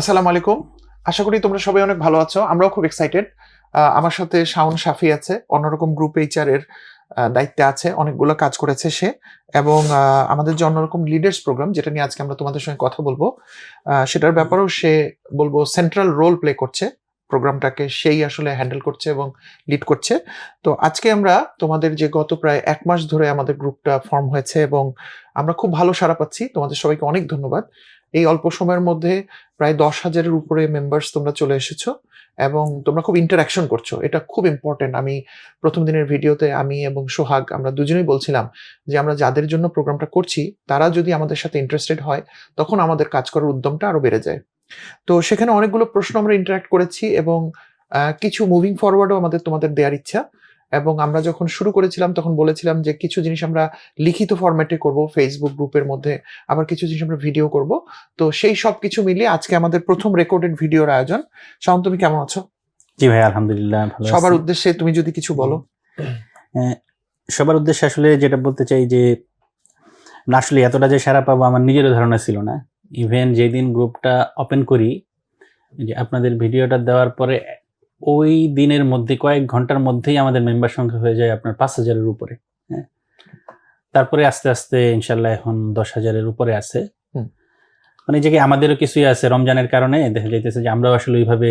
আসসালামু আলাইকুম। আশা করি তোমরা সবাই অনেক ভালো আছো। আমরাও খুব এক্সাইটেড। আমার সাথে শাওন শাফি আছে। অন্যরকম গ্রুপ এইচআর এর দায়িত্বে আছে। অনেকগুলো কাজ করেছে সে। এবং আমাদের যে অন্যরকম লিডার্স প্রোগ্রাম যেটা নিয়ে আজকে আমরা তোমাদের সঙ্গে কথা বলবো, সেটার ব্যাপারেও সে বলবো সেন্ট্রাল রোল প্লে করছে। প্রোগ্রামটাকে সেই আসলে হ্যান্ডেল করছে এবং লিড করছে। তো আজকে আমরা তোমাদের যে গত প্রায় ১ মাস ধরে আমাদের গ্রুপটা ফর্ম হয়েছে এবং আমরা খুব ভালো সাড়া পাচ্ছি। তোমাদের সবাইকে অনেক ধন্যবাদ। এই অল্প সময়ের মধ্যে প্রায় ১০,০০০-এর উপরে মেম্বার্স তোমরা চলে এসেছো এবং তোমরা খুব ইন্টারঅ্যাকশন করছো। এটা খুব ইম্পর্টেন্ট। আমি প্রথম দিনের ভিডিওতে আমি এবং সোহাগ আমরা দুজনেই বলছিলাম যে আমরা যাদের জন্য প্রোগ্রামটা করছি তারা যদি আমাদের সাথে ইন্টারেস্টেড হয় তখন আমাদের কাজ করার উদ্যমটা আরো বেড়ে যায়। তো সেখানে অনেকগুলো প্রশ্ন আমরা ইন্টারঅ্যাক্ট করেছি এবং কিছু মুভিং ফরওয়ার্ডও তোমাদের দেওয়ার ইচ্ছা। এবং আমরা যখন শুরু করেছিলাম তখন বলেছিলাম যে কিছু জিনিস আমরা লিখিত ফরম্যাটে করব ফেসবুক গ্রুপের মধ্যে, আবার কিছু জিনিস আমরা ভিডিও করব। তো সেই সব কিছু মিলিয়ে আজকে আমাদের প্রথম রেকর্ডেড ভিডিওর আয়োজন। শাওন, তুমি কেমন আছো? জি ভাই, আলহামদুলিল্লাহ ভালো আছি। সবার উদ্দেশ্যে তুমি যদি কিছু বলো। সবার উদ্দেশ্যে আসলে যেটা বলতে চাই যে না, আসলে এতটা যে সারা পাবো আমার নিজেরও ধারণা ছিল না। ইভেন যেদিন গ্রুপটা ওপেন করি, যে আপনাদের ভিডিওটা দেওয়ার পরে ওই দিনের মধ্যে কয়েক ঘন্টার মধ্যেই আমাদের মেম্বার সংখ্যা হয়ে যায় আপনার ৫,০০০-এর উপরে। হ্যাঁ, তারপরে আস্তে আস্তে ইনশাল্লাহ এখন ১০,০০০-এর উপরে আছে। মানে যে আমাদেরও কিছুই আছে, রমজানের কারণে দেখা যাইতেছে যে আমরাও আসলে ওইভাবে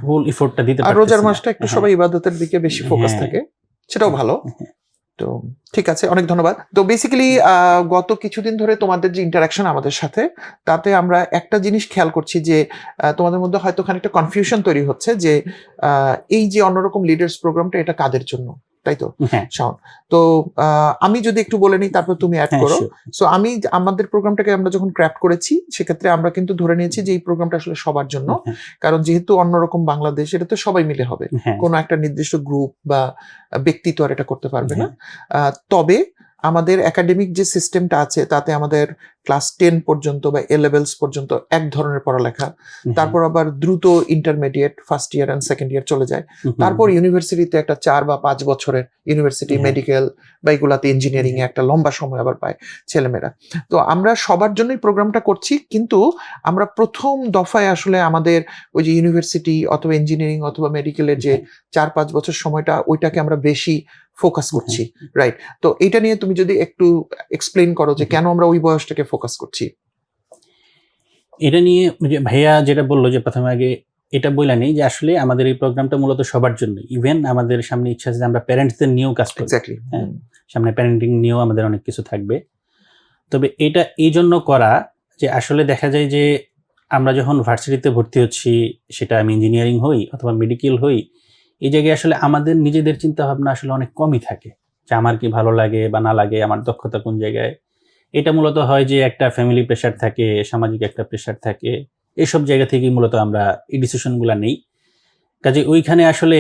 ফুল ইফোর্টটা দিতে পারতেছি না। রোজার মাসটা একটু সবাই ইবাদতের দিকে বেশি ফোকাস থাকে, সেটাও ভালো। তো ঠিক আছে, অনেক ধন্যবাদ। তো বেসিক্যালি গত কিছুদিন ধরে তোমাদের যে ইন্টারাকশন আমাদের সাথে, তাতে আমরা একটা জিনিস খেয়াল করছি যে তোমাদের মধ্যে হয়তো খানিকটা কনফিউশন তৈরি হচ্ছে যে এই যে অন্যরকম লিডার্স প্রোগ্রামটা এটা কাদের জন্য, তাই তো শাওন? তো আমি যদি একটু বলে নিই তারপর তুমি অ্যাড করো। সো আমি আমাদের প্রোগ্রামটাকে আমরা যখন ক্র্যাফট করেছি সেক্ষেত্রে আমরা কিন্তু ধরে নিয়েছি যে এই প্রোগ্রামটা আসলে সবার জন্য, কারণ যেহেতু অন্যরকম বাংলাদেশ, এটা তো সবাই মিলে হবে, কোনো একটা নির্দিষ্ট গ্রুপ বা ব্যক্তি তো আর এটা করতে পারবে না। তবে আমাদের একাডেমিক যে সিস্টেমটা আছে তাতে আমাদের ক্লাস 10 পর্যন্ত বা এ লেভেলস পর্যন্ত এক ধরনের পড়ালেখা, তারপর আবার দ্রুত intermediate first year and second year চলে যায়, তারপর ইউনিভার্সিটিতে একটা 4 বা 5 বছরের ইউনিভার্সিটি মেডিকেল বা এগুলাতে ইঞ্জিনিয়ারিং এ একটা লম্বা সময় আবার পায় ছেলেমেয়েরা। তো আমরা সবার জন্যই প্রোগ্রামটা করছি, কিন্তু আমরা প্রথম দফায় আসলে আমাদের ওই যে ইউনিভার্সিটি অথবা ইঞ্জিনিয়ারিং অথবা মেডিকেলের যে 4-5 বছর সময়টা, ওইটাকে আমরা বেশি ফোকাস করছি, রাইট? তো এটা নিয়ে তুমি যদি একটু এক্সপ্লেইন করো যে কেন আমরা ওই বয়সটাকে ফোকাস করছি। এটা নিয়ে যে ভাইয়া যেটা বললো যে প্রথমে আগে এটা বইলা নেই যে আসলে আমাদের এই প্রোগ্রামটা মূলত সবার জন্য। ইভেন আমাদের সামনে ইচ্ছা আছে যে আমরা প্যারেন্টসদের নিয়েও কাজ করি। এক্স্যাক্টলি, সামনে প্যারেন্টিং নিয়েও আমাদের অনেক কিছু থাকবে। তবে এটা এই জন্য করা যে আসলে দেখা যায় যে আমরা যখন ভার্সিটিতে ভর্তি হচ্ছি, সেটা আমি ইঞ্জিনিয়ারিং হই অথবা মেডিকেল হই, এই জায়গায় আসলে আমাদের নিজেদের চিন্তা ভাবনা আসলে অনেক কমই থাকে যে আমার কি ভালো লাগে বা না লাগে, আমার দক্ষতা কোন জায়গায়। এটা মূলত হয় যে একটা ফ্যামিলি প্রেশার থাকে, সামাজিক একটা প্রেশার থাকে, এইসব জায়গা থেকেই মূলত আমরা এই ডিসিশনগুলো নেই। কাজে ওইখানে আসলে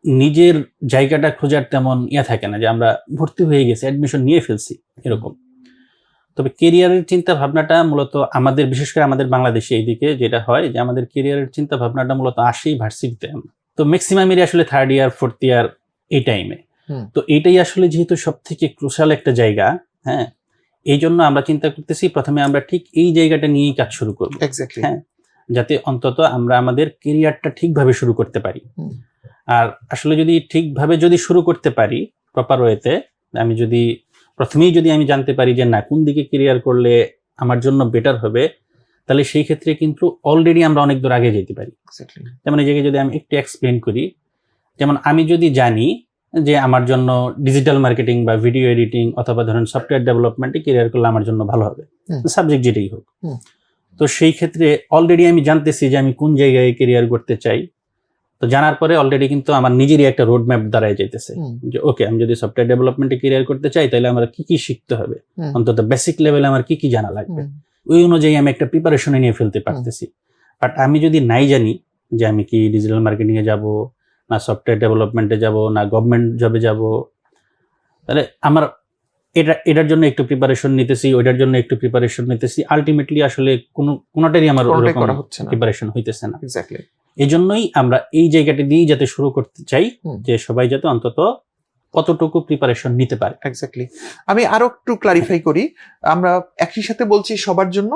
নিজের জায়গাটা খোঁজার তেমন থাকে না যে আমরা ভর্তি হয়ে গেছি, অ্যাডমিশন নিয়ে ফেলছি এরকম। তবে কেরিয়ারের চিন্তা ভাবনাটা মূলত আমাদের, বিশেষ করে আমাদের বাংলাদেশে এইদিকে যেটা হয় যে আমাদের কেরিয়ারের চিন্তা ভাবনাটা মূলত আসেই ভার্সিটিতে। তো ম্যাক্সিমামেরই আসলে 3rd ইয়ার 4th ইয়ার এই টাইমে। তো এটাই আসলে যেহেতু সব থেকে ক্রুশাল একটা জায়গা, হ্যাঁ, এই জন্য আমরা চিন্তা করতেছি প্রথমে আমরা ঠিক এই জায়গাটা নিয়েই কাজ শুরু করবো, হ্যাঁ, যাতে অন্তত আমরা আমাদের কেরিয়ারটা ঠিকভাবে শুরু করতে পারি। আর আসলে যদি ঠিকভাবে যদি শুরু করতে পারি প্রপার ওয়েতে, আমি যদি প্রথমেই যদি আমি জানতে পারি যে না কোন দিকে কেরিয়ার করলে আমার জন্য বেটার হবে, তাহলে সেই ক্ষেত্রে কিন্তু অলরেডি আমরা অনেক দূর আগে যেতে পারি। যেমন এই জায়গায় যদি আমি একটু এক্সপ্লেন করি, যেমন আমি যদি জানি যে আমার জন্য ডিজিটাল মার্কেটিং বা ভিডিও এডিটিং অথবা ধরেন সফটওয়্যার ডেভেলপমেন্টে কেরিয়ার করলে আমার জন্য ভালো হবে, সাবজেক্ট যেটাই হোক, তো সেই ক্ষেত্রে অলরেডি আমি জানতেছি যে আমি কোন জায়গায় কেরিয়ার করতে চাই। তো জানার পরে অলরেডি কিন্তু আমার নিজেরই একটা রোড ম্যাপ দাঁড়ায় যাইতেছে যে ওকে, আমি যদি সফটওয়্যার ডেভেলপমেন্টে কেরিয়ার করতে চাই তাহলে আমার কি কি শিখতে হবে, অন্তত বেসিক লেভেলে আমার কি কি জানা লাগবে, ওই অনুযায়ী আমি একটা প্রিপারেশনে নিয়ে ফেলতে পারতেছি। বাট আমি যদি নাই জানি যে আমি কি ডিজিটাল মার্কেটিং এ যাব না সফটওয়্যার ডেভেলপমেন্টে যাব না গভর্নমেন্ট জবে যাব, তাহলে আমার এটার জন্য একটু প্রিপারেশন নিতেছি, ওইটার জন্য একটু প্রিপারেশন নিতেছি, আলটিমেটলি আসলে কোনোটারই আমার প্রিপারেশন হইতেছে না। এই জন্যই আমরা এই জায়গাটা দিয়েই যাতে শুরু করতে চাই যে সবাই যাতে অন্তত কতটুকু প্রিপারেশন নিতে পারে। এক্স্যাক্টলি। আমি আরো একটু ক্লারিফাই করি, আমরা একই সাথে বলছি সবার জন্য,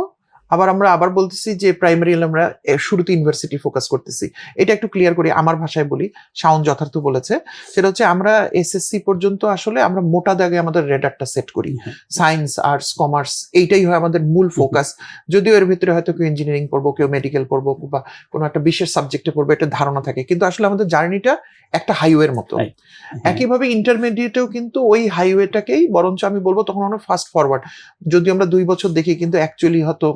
আবার আমরা আবার বলতেছি যে প্রাইমারি আমরা শুরুতে ইউনিভার্সিটি ফোকাস করতেছি। এটা একটু ক্লিয়ার করি, আমার ভাষায় বলি, শাওন যথার্থ বলেছে। সেটা হচ্ছে আমরা এসএসসি পর্যন্ত আসলে আমরা মোটা দাগে আমাদের রেডারটা সেট করি, সায়েন্স, আর্টস, কমার্স, এইটাই হয় আমাদের মূল ফোকাস। যদিও এর ভিতরে হয়তো কেউ ইঞ্জিনিয়ারিং পড়বো, কেউ মেডিকেল পড়বো, বা কোনো একটা বিশেষ সাবজেক্টে পড়বো, এটা ধারণা থাকে। কিন্তু আসলে আমাদের জার্নিটা একটা হাইওয়ের মতো। একইভাবে ইন্টারমিডিয়েটেও কিন্তু ওই হাইওয়েটাকেই বরঞ্চ আমি বলবো তখন অনেক ফাস্ট ফরওয়ার্ড। যদি আমরা 2 বছর দেখি, কিন্তু অ্যাকচুয়ালি হয়তো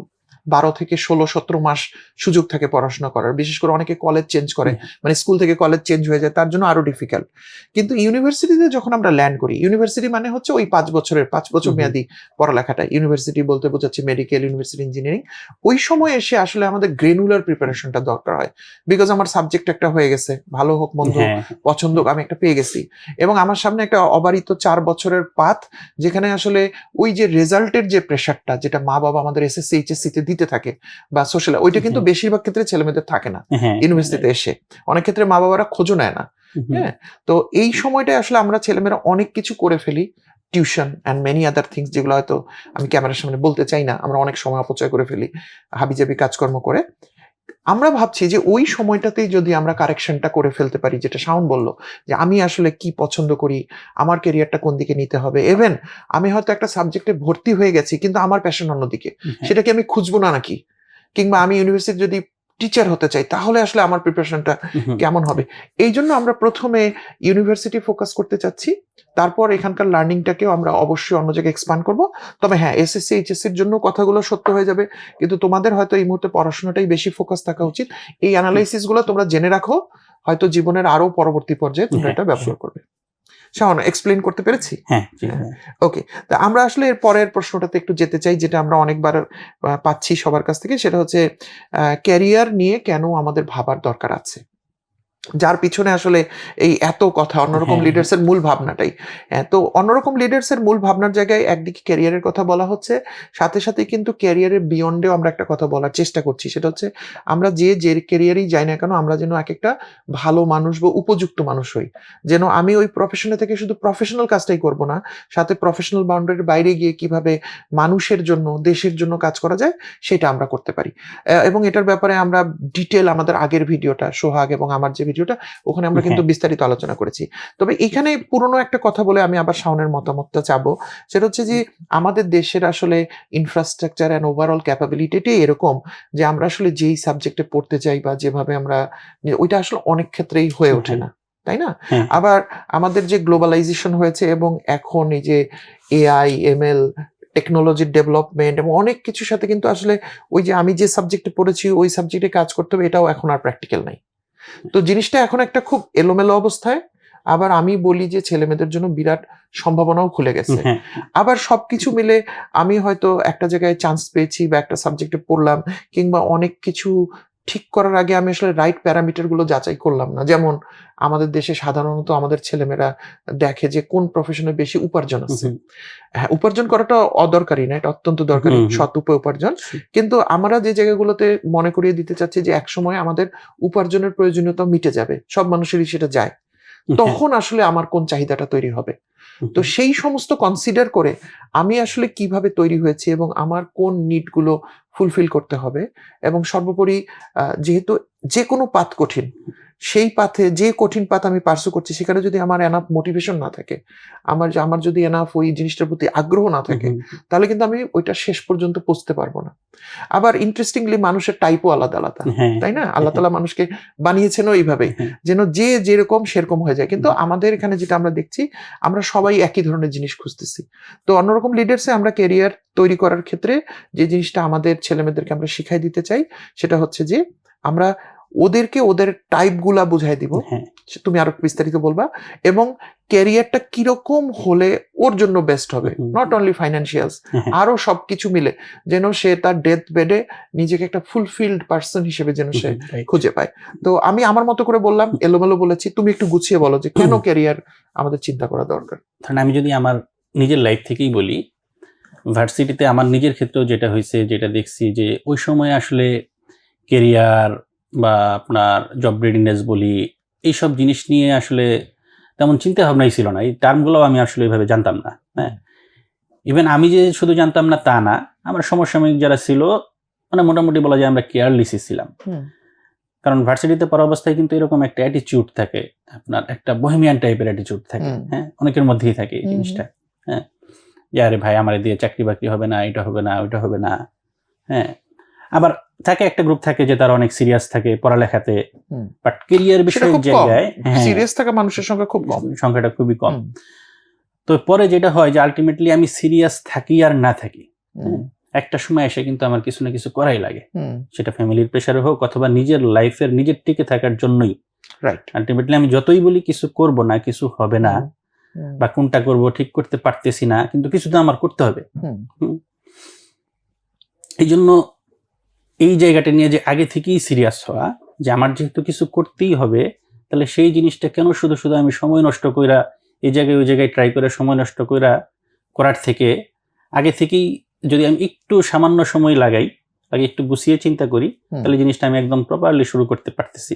12 থেকে 16-17 মাস সুযোগ থাকে পড়াশোনা করার। বিশেষ করে অনেকে কলেজ চেঞ্জ করে, মানে স্কুল থেকে কলেজ চেঞ্জ হয়ে যায়, তার জন্য আরো ডিফিকাল্ট। কিন্তু ইউনিভার্সিটিতে যখন আমরা ল্যান্ড করি, ইউনিভার্সিটি মানে হচ্ছে ওই 5 বছর মেয়াদী পড়ালেখাটা। ইউনিভার্সিটি বলতে বোঝাচ্ছে মেডিকেল, ইউনিভার্সিটি, ইঞ্জিনিয়ারিং। ওই সময় এসে আসলে আমাদের গ্রেনুলার প্রিপারেশনটা দরকার হয়, বিকজ আমার সাবজেক্ট একটা হয়ে গেছে, ভালো হোক মন্দ, পছন্দ আমি একটা পেয়ে গেছি, এবং আমার সামনে একটা অবারিত 4 বছরের পাথ, যেখানে আসলে ওই যে রেজাল্টের যে প্রেশারটা, যেটা মা বাবা আমাদের এসএসসি এইচএসসি তে দিতে থাকে, বা সোশ্যাল, ওইটা কিন্তু বেশিরভাগ ক্ষেত্রে ছেলেমেয়েদের থাকে না। ইউনিভার্সিটিতে এসে অনেক ক্ষেত্রে মা বাবারা খোঁজও নেয় না। হ্যাঁ, তো এই সময়টায় আসলে আমরা ছেলেমেয়েরা অনেক কিছু করে ফেলি, tuition and many other things, যেগুলো হয়তো আমি ক্যামেরার সামনে বলতে চাই না। আমরা অনেক সময় অপচয় করে ফেলি হাবিজাবি কাজকর্ম করে। আমরা ভাবছি যে ওই সময়টাতেই যদি আমরা কারেকশনটা করে ফেলতে পারি, যেটা শাওন বলল, যে আমি আসলে কি পছন্দ করি, আমার ক্যারিয়ারটা কোন দিকে নিতে হবে, ইভেন আমি হয়তো একটা সাবজেক্টে ভর্তি হয়ে গেছি কিন্তু আমার প্যাশন অন্যদিকে, সেটাকে আমি খুঁজবো না নাকি? কিংবা আমি ইউনিভার্সিটি যদি টিচার হতে চাই, তাহলে আসলে আমার প্রিপারেশনটা কেমন হবে? এই জন্য আমরা প্রথমে ইউনিভার্সিটি ফোকাস করতে চাচ্ছি, তারপর এখানকার লার্নিংটাকেও আমরা অবশ্যই অন্য জায়গায় এক্সপ্যান্ড করবো। তবে হ্যাঁ, এসএসসি এইচএসসির জন্য কথাগুলো সত্য হয়ে যাবে, কিন্তু তোমাদের হয়তো এই মুহূর্তে পড়াশোনাটাই বেশি ফোকাস থাকা উচিত। এই অ্যানালাইসিস গুলো তোমরা জেনে রাখো, হয়তো জীবনের আরো পরবর্তী পর্যায়ে তোমরা এটা ব্যবহার করবে। শাওন, এক্সপ্লেইন করতে পেরেছি? হ্যাঁ, ওকে। তা আমরা আসলে এর পরের প্রশ্নটাতে একটু যেতে চাই, যেটা আমরা অনেকবার পাচ্ছি সবার কাছ থেকে। সেটা হচ্ছে ক্যারিয়ার নিয়ে কেন আমাদের ভাবার দরকার আছে, যার পিছনে আসলে এই এত কথা, অন্যরকম লিডার্স এর মূল ভাবনাটাই। তো অন্যরকম লিডার্স এর মূল ভাবনার জায়গায় একদিকে ক্যারিয়ারের কথা বলা হচ্ছে, সাথে সাথে কিন্তু ক্যারিয়ারের বিয়ন্ডেও আমরা একটা কথা বলার চেষ্টা করছি। সেটা হচ্ছে আমরা যে ক্যারিয়ারেই যাই না কেন, আমরা যেন এক একটা ভালো মানুষ বা উপযুক্ত মানুষ হই। যেন আমি ওই প্রফেশনে থেকে শুধু প্রফেশনাল কাজটাই করব না, সাথে প্রফেশনাল বাউন্ডারির বাইরে গিয়ে কিভাবে মানুষের জন্য, দেশের জন্য কাজ করা যায়, সেটা আমরা করতে পারি। এবং এটার ব্যাপারে আমরা ডিটেল আমাদের আগের ভিডিওটা, সোহাগ এবং আমার যে ভিডিওটা, ওখানে আমরা কিন্তু বিস্তারিত আলোচনা করেছি। তবে এখানে পুরনো একটা কথা বলে আমি আবার শাওনের মতামতটা চাবো। সেটা হচ্ছে যে আমাদের দেশের আসলে ইনফ্রাস্ট্রাকচার অ্যান্ড ওভারঅল ক্যাপাবিলিটিটাই এরকম যে আমরা আসলে যেই সাবজেক্টে পড়তে চাই বা যেভাবে আমরা, ওইটা আসলে অনেক ক্ষেত্রেই হয়ে ওঠে না, তাই না? আবার আমাদের যে গ্লোবালাইজেশন হয়েছে, এবং এখন এই যে এআই, এমএল, টেকনোলজির ডেভেলপমেন্ট এবং অনেক কিছুর সাথে কিন্তু আসলে ওই যে আমি যে সাবজেক্টে পড়েছি ওই সাবজেক্টে কাজ করতে হবে, এটাও এখন আর প্র্যাকটিক্যাল নাই। তো জিনিসটা এখন একটা খুব এলোমেলো অবস্থায়। আবার আমি বলি যে ছেলে মেয়েদের জন্য বিরাট সম্ভাবনাও খুলে গেছে। আবার সবকিছু মিলে আমি হয়তো একটা জায়গায় চান্স পেয়েছি বা একটা সাবজেক্টে পড়লাম, কিংবা অনেক কিছু ঠিক করার আগে আমি আসলে রাইট প্যারামিটার গুলো যাচাই করলাম না। যেমন আমাদের দেশে সাধারণত আমাদের ছেলেমেয়েরা দেখে যে কোন প্রফেশনে বেশি উপার্জন আছে। হ্যাঁ, উপার্জন করাটা অদরকারি না, এটা অত্যন্ত দরকারি, সৎ উপার্জন। কিন্তু আমরা যে জায়গাগুলোতে মনে করিয়ে দিতে চাচ্ছি যে একসময় আমাদের উপার্জনের প্রয়োজনীয়তা মিটে যাবে, সব মানুষেরই সেটা যায়, তখন আসলে আমার কোন চাহিদাটা তৈরি হবে। তো সেই সমস্ত কনসিডার করে আমি আসলে কিভাবে তৈরি হয়েছি এবং আমার কোন নিডগুলো ফুলফিল করতে হবে, এবং সর্বোপরি যেহেতু যে কোনো পাথ কঠিন, সেই পাথে, যে কঠিন পাথ আমি পার্সু করছি, সেখানে যদি আমার এনাফ মোটিভেশন না থাকে, আমার যদি এনাফ ওই জিনিসটার প্রতি আগ্রহ না থাকে, তাহলে কিন্তু আমি ওইটা শেষ পর্যন্ত পৌঁছতে পারবো না। আবার ইন্টারেস্টিংলি মানুষের টাইপও আলাদা আলাদা, তাই না? আল্লাহ তাআলা মানুষকে বানিয়েছেন এইভাবে যেন যে যেরকম সেরকম হয়ে যায়। কিন্তু আমাদের এখানে যেটা আমরা দেখছি, আমরা সবাই একই ধরনের জিনিস খুঁজতেছি। তো অন্যরকম লিডার্সে আমরা ক্যারিয়ার তৈরি করার ক্ষেত্রে যে জিনিসটা আমাদের ছেলেমেয়েদেরকে আমরা শিখাই দিতে চাই, সেটা হচ্ছে যে আমরা ওদেরকে ওদের টাইপ গুলা বুঝাই দিব। তুমি আরো বিস্তারিত বলবা, এবং ক্যারিয়ারটা কিরকম হলে ওর জন্য বেস্ট হবে, নট অনলি ফাইন্যান্সিয়ালস, আরো সবকিছু মিলে, যেন সে তার ডেথ বেডে নিজেকে একটা ফুলফিলড পার্সন হিসেবে যেন সে খুঁজে পায়। তো আমি আমার মতো করে বললাম, এলোমেলো বলেছি, তুমি একটু গুছিয়ে বলো যে কেন ক্যারিয়ার আমাদের চিন্তা করা দরকার। আমি যদি আমার নিজের লাইফ থেকেই বলি, ভার্সিটিতে আমার নিজের ক্ষেত্রেও যেটা হয়েছে, যেটা দেখছি যে ওই সময় আসলে ক্যারিয়ার বা আপনার জব রেডিনেস বলি, এইসব জিনিস নিয়ে আসলে তেমন চিন্তা ভাবনাই ছিল না। এই টার্মগুলো আমি আসলে এইভাবে জানতাম না। হ্যাঁ, ইভেন আমি যে শুধু জানতাম না তা না, আমার সমসাময়িক যারা ছিল মানে মোটামুটি বলা যায় আমরা কেয়ারলেসই ছিলাম। কারণ ভার্সিটিতে পড়া অবস্থায় কিন্তু এরকম একটা অ্যাটিচিউড থাকে, আপনার একটা বহেমিয়ান টাইপের অ্যাটিচিউড থাকে, হ্যাঁ, অনেকের মধ্যেই থাকে এই জিনিসটা, হ্যাঁ, যে আরে ভাই আমার দিয়ে চাকরি বাকরি হবে না, এটা হবে না, ওইটা হবে না, হ্যাঁ। আবার থাকে একটা গ্রুপ থাকে যে তারা অনেক সিরিয়াস থাকে পড়ালেখাতে, বাট কেরিয়ার বিষয়ের জায়গায় সিরিয়াস থাকা মানুষের সংখ্যা খুব কম, সংখ্যাটা খুবই কম। তো পরে যেটা হয় যে আলটিমেটলি আমি সিরিয়াস থাকি আর না থাকি, একটা সময় এসে কিন্তু আমার কিছু না কিছু করাই লাগে, সেটা ফ্যামিলির প্রেসারে হোক অথবা নিজের লাইফের নিজের টিকে থাকার জন্যই। রাইট, আলটিমেটলি আমি যতই বলি কিছু করব না, কিছু হবে না, বা কোনটা করব ঠিক করতে পারতেছি না, কিন্তু কিছু তো আমার করতে হবে। এই জন্য এই জায়গাটা নিয়ে যে আগে থেকেই সিরিয়াস হওয়া, যে আমার যেহেতু কিছু করতেই হবে, তাহলে সেই জিনিসটা কেন শুধু শুধু আমি সময় নষ্ট কইরা এই জায়গায় ওই জায়গায় ট্রাই করে সময় নষ্ট করার থেকে আগে থেকেই যদি আমি একটু সামান্য সময় লাগাই, আগে একটু গুছিয়ে চিন্তা করি, তাহলে জিনিসটা আমি একদম প্রপারলি শুরু করতে পারতেছি।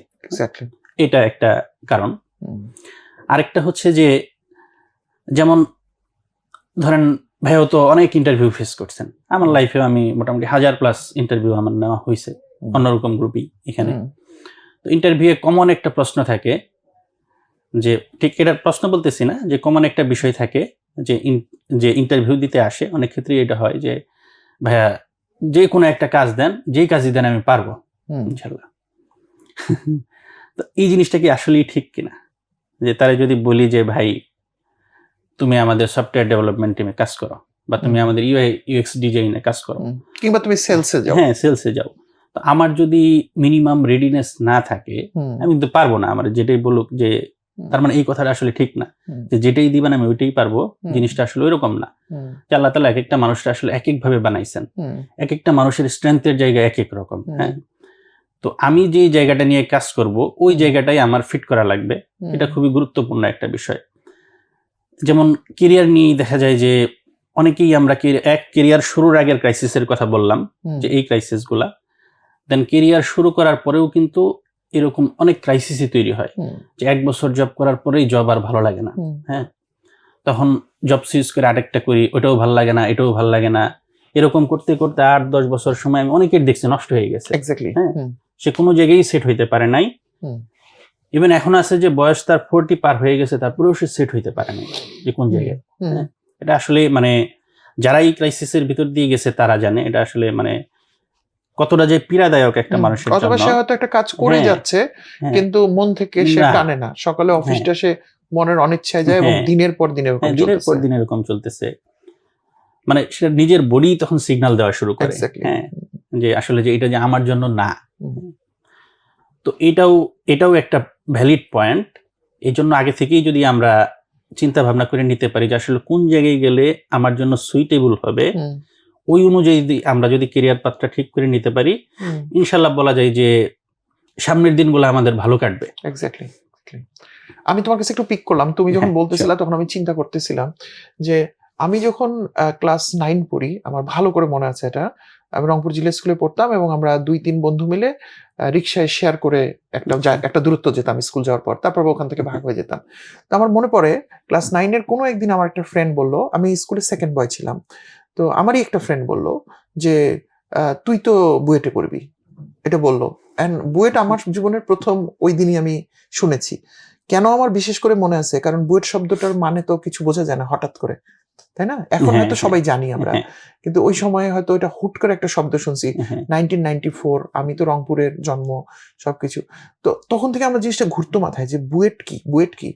এটা একটা কারণ। আরেকটা হচ্ছে যে, যেমন ধরেন ভাইও তো অনেক ইন্টারভিউ ফেস করছেন, আমার লাইফে আমি মোটামুটি 1000+ ইন্টারভিউ আমার নেওয়া হয়েছে অন্যরকম গ্রুপই এখানে। তো ইন্টারভিউ কমন একটা প্রশ্ন থাকে, যে ঠিক এটা প্রশ্ন বলতেছি না, যে কমন একটা বিষয় থাকে, যে ইন্টারভিউ দিতে আসে অনেক ক্ষেত্রেই এটা হয় যে ভাইয়া যে কোনো একটা কাজ দেন, যেই কাজই দেন আমি পারবো ইনশাল্লাহ। তো এই জিনিসটা কি আসলেই ঠিক কিনা? যে তারা যদি বলি যে ভাই তুমি আমাদের সফটওয়্যার ডেভেলপমেন্ট টিমে কাজ করো, বা তুমি আমাদের ইউআই ইউএক্স ডিজাইনে কাজ করো, কিংবা তুমি সেলসে যাও, হ্যাঁ সেলসে যাও, তো আমার যদি মিনিমাম রেডিনেস না থাকে আমি কিন্তু পারবো না। আমার যেটাই বলুক যে, তার মানে এই কথাটা আসলে ঠিক না যে যেটাই দিবেন আমি ওইটাই পারবো, জিনিসটা আসলে ওইরকম না। আল্লাহ তাআলা এক একটা মানুষটা আসলে এক এক ভাবে বানাইছেন, এক একটা মানুষের স্ট্রেংথের জায়গা এক এক রকম, হ্যাঁ। তো আমি যে জায়গাটা নিয়ে কাজ করব ওই জায়গাটাই আমার ফিট করা লাগবে, এটা খুবই গুরুত্বপূর্ণ একটা বিষয়। যেমন কেরিয়ার নিয়ে দেখা যায় যে অনেকেই আমরা কেরিয়ার শুরুর আগের ক্রাইসিসের কথা বললাম, যে এই ক্রাইসিস গুলা, দেন কেরিয়ার শুরু করার পরেও কিন্তু এরকম অনেক ক্রাইসিসই তৈরি হয়, যে 1 বছর জব করার পরেই জব আর ভালো লাগে না, হ্যাঁ, তখন জব সুইচ করে আরেকটা করি, ওটাও ভালো লাগে না, এটাও ভালো লাগে না, এরকম করতে করতে 8-10 বছর সময় আমি অনেকের দেখছি নষ্ট হয়ে গেছে। হ্যাঁ, সে কোনো জায়গায় সেট হইতে পারে নাই। ইভেন এখন আছে যে বয়স তার 40 পার হয়ে গেছে, তারপরেও সে সেট হইতে পারে নাই যে কোন জায়গায়। এটা আসলে মানে যারা এই ক্রাইসিসের ভিতর দিয়ে গেছে তারা জানে এটা আসলে মানে কতটা যে পীড়াদায়ক একটা মানুষের জন্য। অথবা সে হয়তো একটা কাজ করে যাচ্ছে কিন্তু মন থেকে সে টানে না, সকালে অফিসটা সে মনের অনিচ্ছায় যায় এবং দিনের পর দিন এরকম চলতেছে। মানে সেটা নিজের বডি তখন সিগন্যাল দেওয়া শুরু করে, হ্যাঁ, যে আসলে যে এটা যে আমার জন্য না। তো এটাও একটা ভ্যালিড পয়েন্ট। এই জন্য আগে থেকেই যদি আমরা চিন্তা ভাবনা করে নিতে পারি যে আসলে কোন জায়গায় গেলে আমার জন্য সুইটেবল হবে, ওই অনুযায়ী আমরা যদি ক্যারিয়ার পাথটা ঠিক করে নিতে পারি, ইনশাল্লাহ বলা যায় যে সামনের দিনগুলো আমাদের ভালো কাটবে। এক্স্যাক্টলি। আমি তোমার কাছে একটু পিক করলাম, তুমি যখন বলতেছিলা তখন আমি চিন্তা করতেছিলাম যে আমি যখন ক্লাস 9 পড়ি, আমার ভালো করে মনে আছে এটা, আমি রংপুর জিলা স্কুলে পড়তাম এবং আমরা 2-3 বন্ধু মিলে রিক্সায় শেয়ার করে একটা দূরত্ব যেতাম স্কুল যাওয়ার পর, তারপর ওখান থেকে ভাগ হয়ে যেতাম। তো আমার মনে পড়ে ক্লাস 9-এর কোনো একদিন আমার একটা ফ্রেন্ড বলল, আমি স্কুলের সেকেন্ড বয় ছিলাম, তো আমারই একটা ফ্রেন্ড বলল যে তুই তো বুয়েটে পড়বি, এটা বললো। অ্যান্ড বুয়েট আমার জীবনের প্রথম ওই দিনই আমি শুনেছি। কেন আমার বিশেষ করে মনে আছে, কারণ বুয়েট শব্দটার মানে তো কিছু বোঝা যায় না হঠাৎ করে, তাই না? এখন হয়তো সবাই জানি আমরা, কিন্তু ওই সময় হয়তো এটা হুট করে একটা শব্দ শুনছি। 1994, আমি তো রংপুরের জন্ম, সবকিছু। তো তখন থেকে আমরা জিনিসটা ঘুরতো মাথায় যে বুয়েট কি।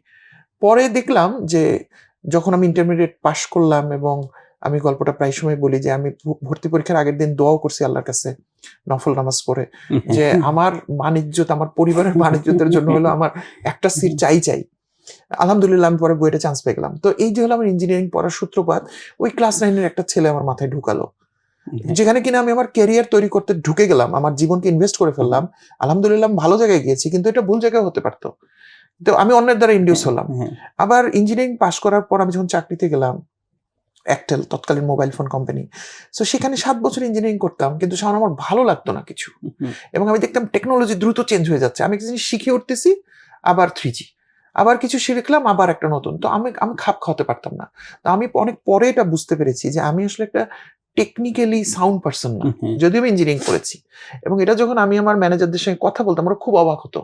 পরে দেখলাম যে যখন আমি ইন্টারমিডিয়েট পাশ করলাম, এবং আমি গল্পটা প্রায় সময় বলি যে আমি ভর্তি পরীক্ষার আগের দিন দোয়াও করছি আল্লাহর কাছে নফল নামাজ পড়ে, যে আমার মানিজ্যত, আমার পরিবারের মানিজ্যতের জন্য হলো আমার একটা সিট চাই। আলহামদুলিল্লাহ আমি পরে বুয়েটে চান্স পেয়ে গেলাম। তো এই যে হলো আমার ইঞ্জিনিয়ারিং পড়ার সূত্রপাত, ওই ক্লাস 9-এর একটা ছেলে আমার মাথায় ঢুকালো, যেখানে কিনা আমি আমার ক্যারিয়ার তৈরি করতে ঢুকে গেলাম, আমার জীবনকে ইনভেস্ট করে ফেললাম। আলহামদুলিল্লাহ ভালো জায়গায় গিয়েছি, কিন্তু এটা ভুল জায়গায় হতে পারতো। তো আমি অন্যের দ্বারা ইনডিউস হলাম। আবার ইঞ্জিনিয়ারিং পাশ করার পর আমি যখন চাকরিতে গেলাম, একটেল, তৎকালীন মোবাইল ফোন কোম্পানি, সো সেখানে 7 বছর ইঞ্জিনিয়ারিং করতাম, কিন্তু সামনে আমার ভালো লাগতো না কিছু, এবং আমি দেখতাম টেকনোলজি দ্রুত চেঞ্জ হয়ে যাচ্ছে, আমি কিছু শিখে উঠতেছি, আবার 3G, আবার কিছু শিখলাম, আবার একটা নতুন, তো আমি খাপ খাওয়াতে পারতাম না। তো আমি অনেক পরে এটা বুঝতে পেরেছি যে আমি আসলে একটা টেকনিক্যালি সাউন্ড পারসন না, হুম। যদিও আমি ইঞ্জিনিয়ারিং করেছি। এবং এটা যখন আমি আমার ম্যানেজারদের সঙ্গে কথা বলতাম, ওরা খুব অবাক হতো,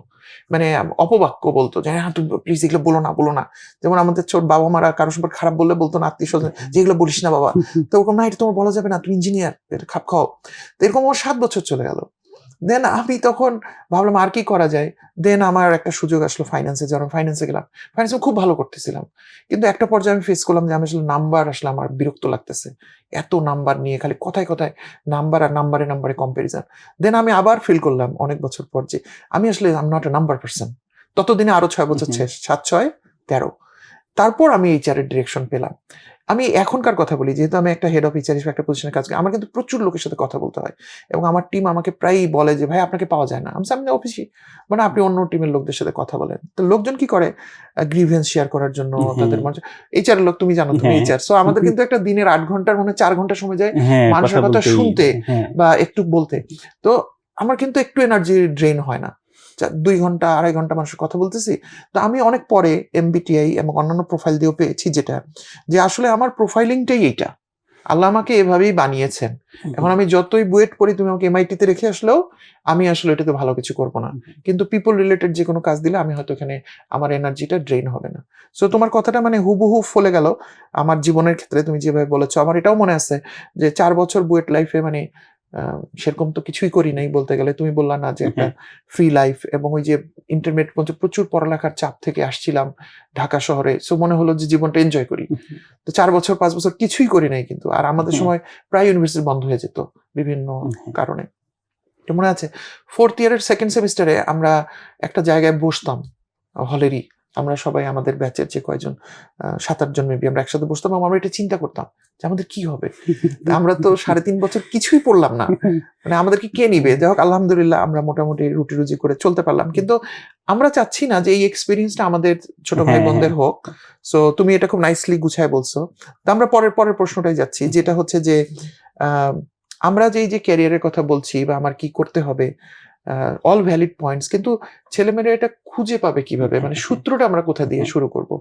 মানে অপবাক্য বলতো যে হ্যাঁ তুমি প্লিজ এগুলো বলো না বলো না। যেমন আমাদের ছোট বাবা মারা কারোর সম্পর্কে খারাপ বললে বলতো না আত্মীয় স্বজন যে এগুলো বলিস না বাবা, তো ওরকম না এটা তোমার বলা যাবে না, তুমি ইঞ্জিনিয়ার, এটা খাপ খাও। তো এরকম আমার 7 বছর চলে গেল। দেন আমি তখন ভাবলাম আর কি করা যায়। দেন আমার একটা সুযোগ আসলো ফাইন্যান্সে, যখন ফাইন্যান্সে গেলাম, ফাইন্যান্সে খুব ভালো করতেছিলাম, কিন্তু একটা পর্যায়ে আমি ফেস করলাম যে আমি আসলে নাম্বার আসলে আমার বিরক্ত লাগতেছে, এত নাম্বার নিয়ে খালি কথায় কথায় নাম্বার আর নাম্বারে কম্পারিজন। দেন আমি আবার ফিল করলাম অনেক বছর পর যে আমি আসলে I am not a number person. ততদিনে আরো 6 বছর শেষ, 7 6 13। তারপর আমি এইচআর এর ডিরেকশন পেলাম। আমি এখনকার কথা বলি, যেহেতু আমি একটা হেড অফ এইচআর হিসেবে একটা পজিশনে কাজ করি, আমার কিন্তু প্রচুর লোকের সাথে কথা বলতে হয় এবং আমার টিম আমাকে প্রায়ই বলে যে ভাই আপনাকে পাওয়া যায় না। আমি অফিসে, মানে আপনি অন্য টিমের লোকদের সাথে কথা বলেন। তো লোকজন কি করে গ্রিভেন্স শেয়ার করার জন্য তাদের এইচআর লোক, তুমি জানো তুমি এইচআর, সো আমাদের কিন্তু একটা দিনের 8 ঘন্টার মনে 4 ঘন্টা সময় যায় মানুষের কথা শুনতে বা একটু বলতে। তো আমার কিন্তু একটু এনার্জি ড্রেন হয় না, 2 ঘন্টা 2.5 ঘন্টা মানুষের কথা বলতেছি। তো আমি অনেক পরে এমবিটিআই এবং অন্যান্য প্রোফাইল দিয়েও পেয়েছি যেটা, যে আসলে আমার প্রোফাইলিংটাই এইটা, আল্লাহ আমাকে এভাবেই বানিয়েছেন। এখন আমি যতই বুয়েট পড়ি, তুমি আমাকে এমআইটি তে রেখে আসলেও আমি আসলে এটাতে ভালো কিছু করবো না, কিন্তু পিপল রিলেটেড যে কোনো কাজ দিলে আমি হয়তো এখানে আমার এনার্জিটা ড্রেন হবে না। সো তোমার কথাটা মানে হুবহু ফলে গেল আমার জীবনের ক্ষেত্রে, তুমি যেভাবে বলেছো। আমার এটাও মনে আছে যে 4 বছর বুয়েট লাইফে মানে সেরকম তো কিছুই করি নাই বলতে গেলে। তুমি বললা না যে একটা ফ্রি লাইফ, এবং ওই যে ইন্টারমিডিয়েট পর্যন্ত প্রচুর পড়ালেখার চাপ থেকে আসছিলাম ঢাকা শহরে, সো মনে হলো যে জীবনটা এনজয় করি। তো 4 বছর 5 বছর কিছুই করি নাই কিন্তু। আর আমাদের সময় প্রায় ইউনিভার্সিটি বন্ধ হয়ে যেত বিভিন্ন কারণে। তো মনে আছে 4th ইয়ারের 2nd সেমিস্টারে আমরা একটা জায়গায় বসতাম, হলেরই আমরা সবাই, আমাদের ব্যাচের যে কয়জন 7-8 জন মেবি, আমরা একসাথে বসতাম। আমরা এটা চিন্তা করতাম যে আমাদের কি হবে, আমরা তো 3.5 বছর কিছুই পড়লাম না, মানে আমাদেরকে কে নিবে। যাই হোক আলহামদুলিল্লাহ আমরা মোটামুটি রুটি করে চলতে পারলাম, কিন্তু আমরা চাচ্ছি না যে এই এক্সপিরিয়েন্সটা আমাদের ছোট ভাই বোনদের হোক। সো তুমি এটা খুব নাইসলি গুছায় বলছো। তো আমরা পরের প্রশ্নটাই যাচ্ছি, যেটা হচ্ছে যে আমরা যে ক্যারিয়ারের কথা বলছি বা আমার কি করতে হবে, অল ভ্যালিড পয়েন্টস, কিন্তু ছেলেমেয়েরা এটা খুঁজে পাবে কিভাবে, মানে সূত্রটা আমরা কোথা দিয়ে শুরু করব।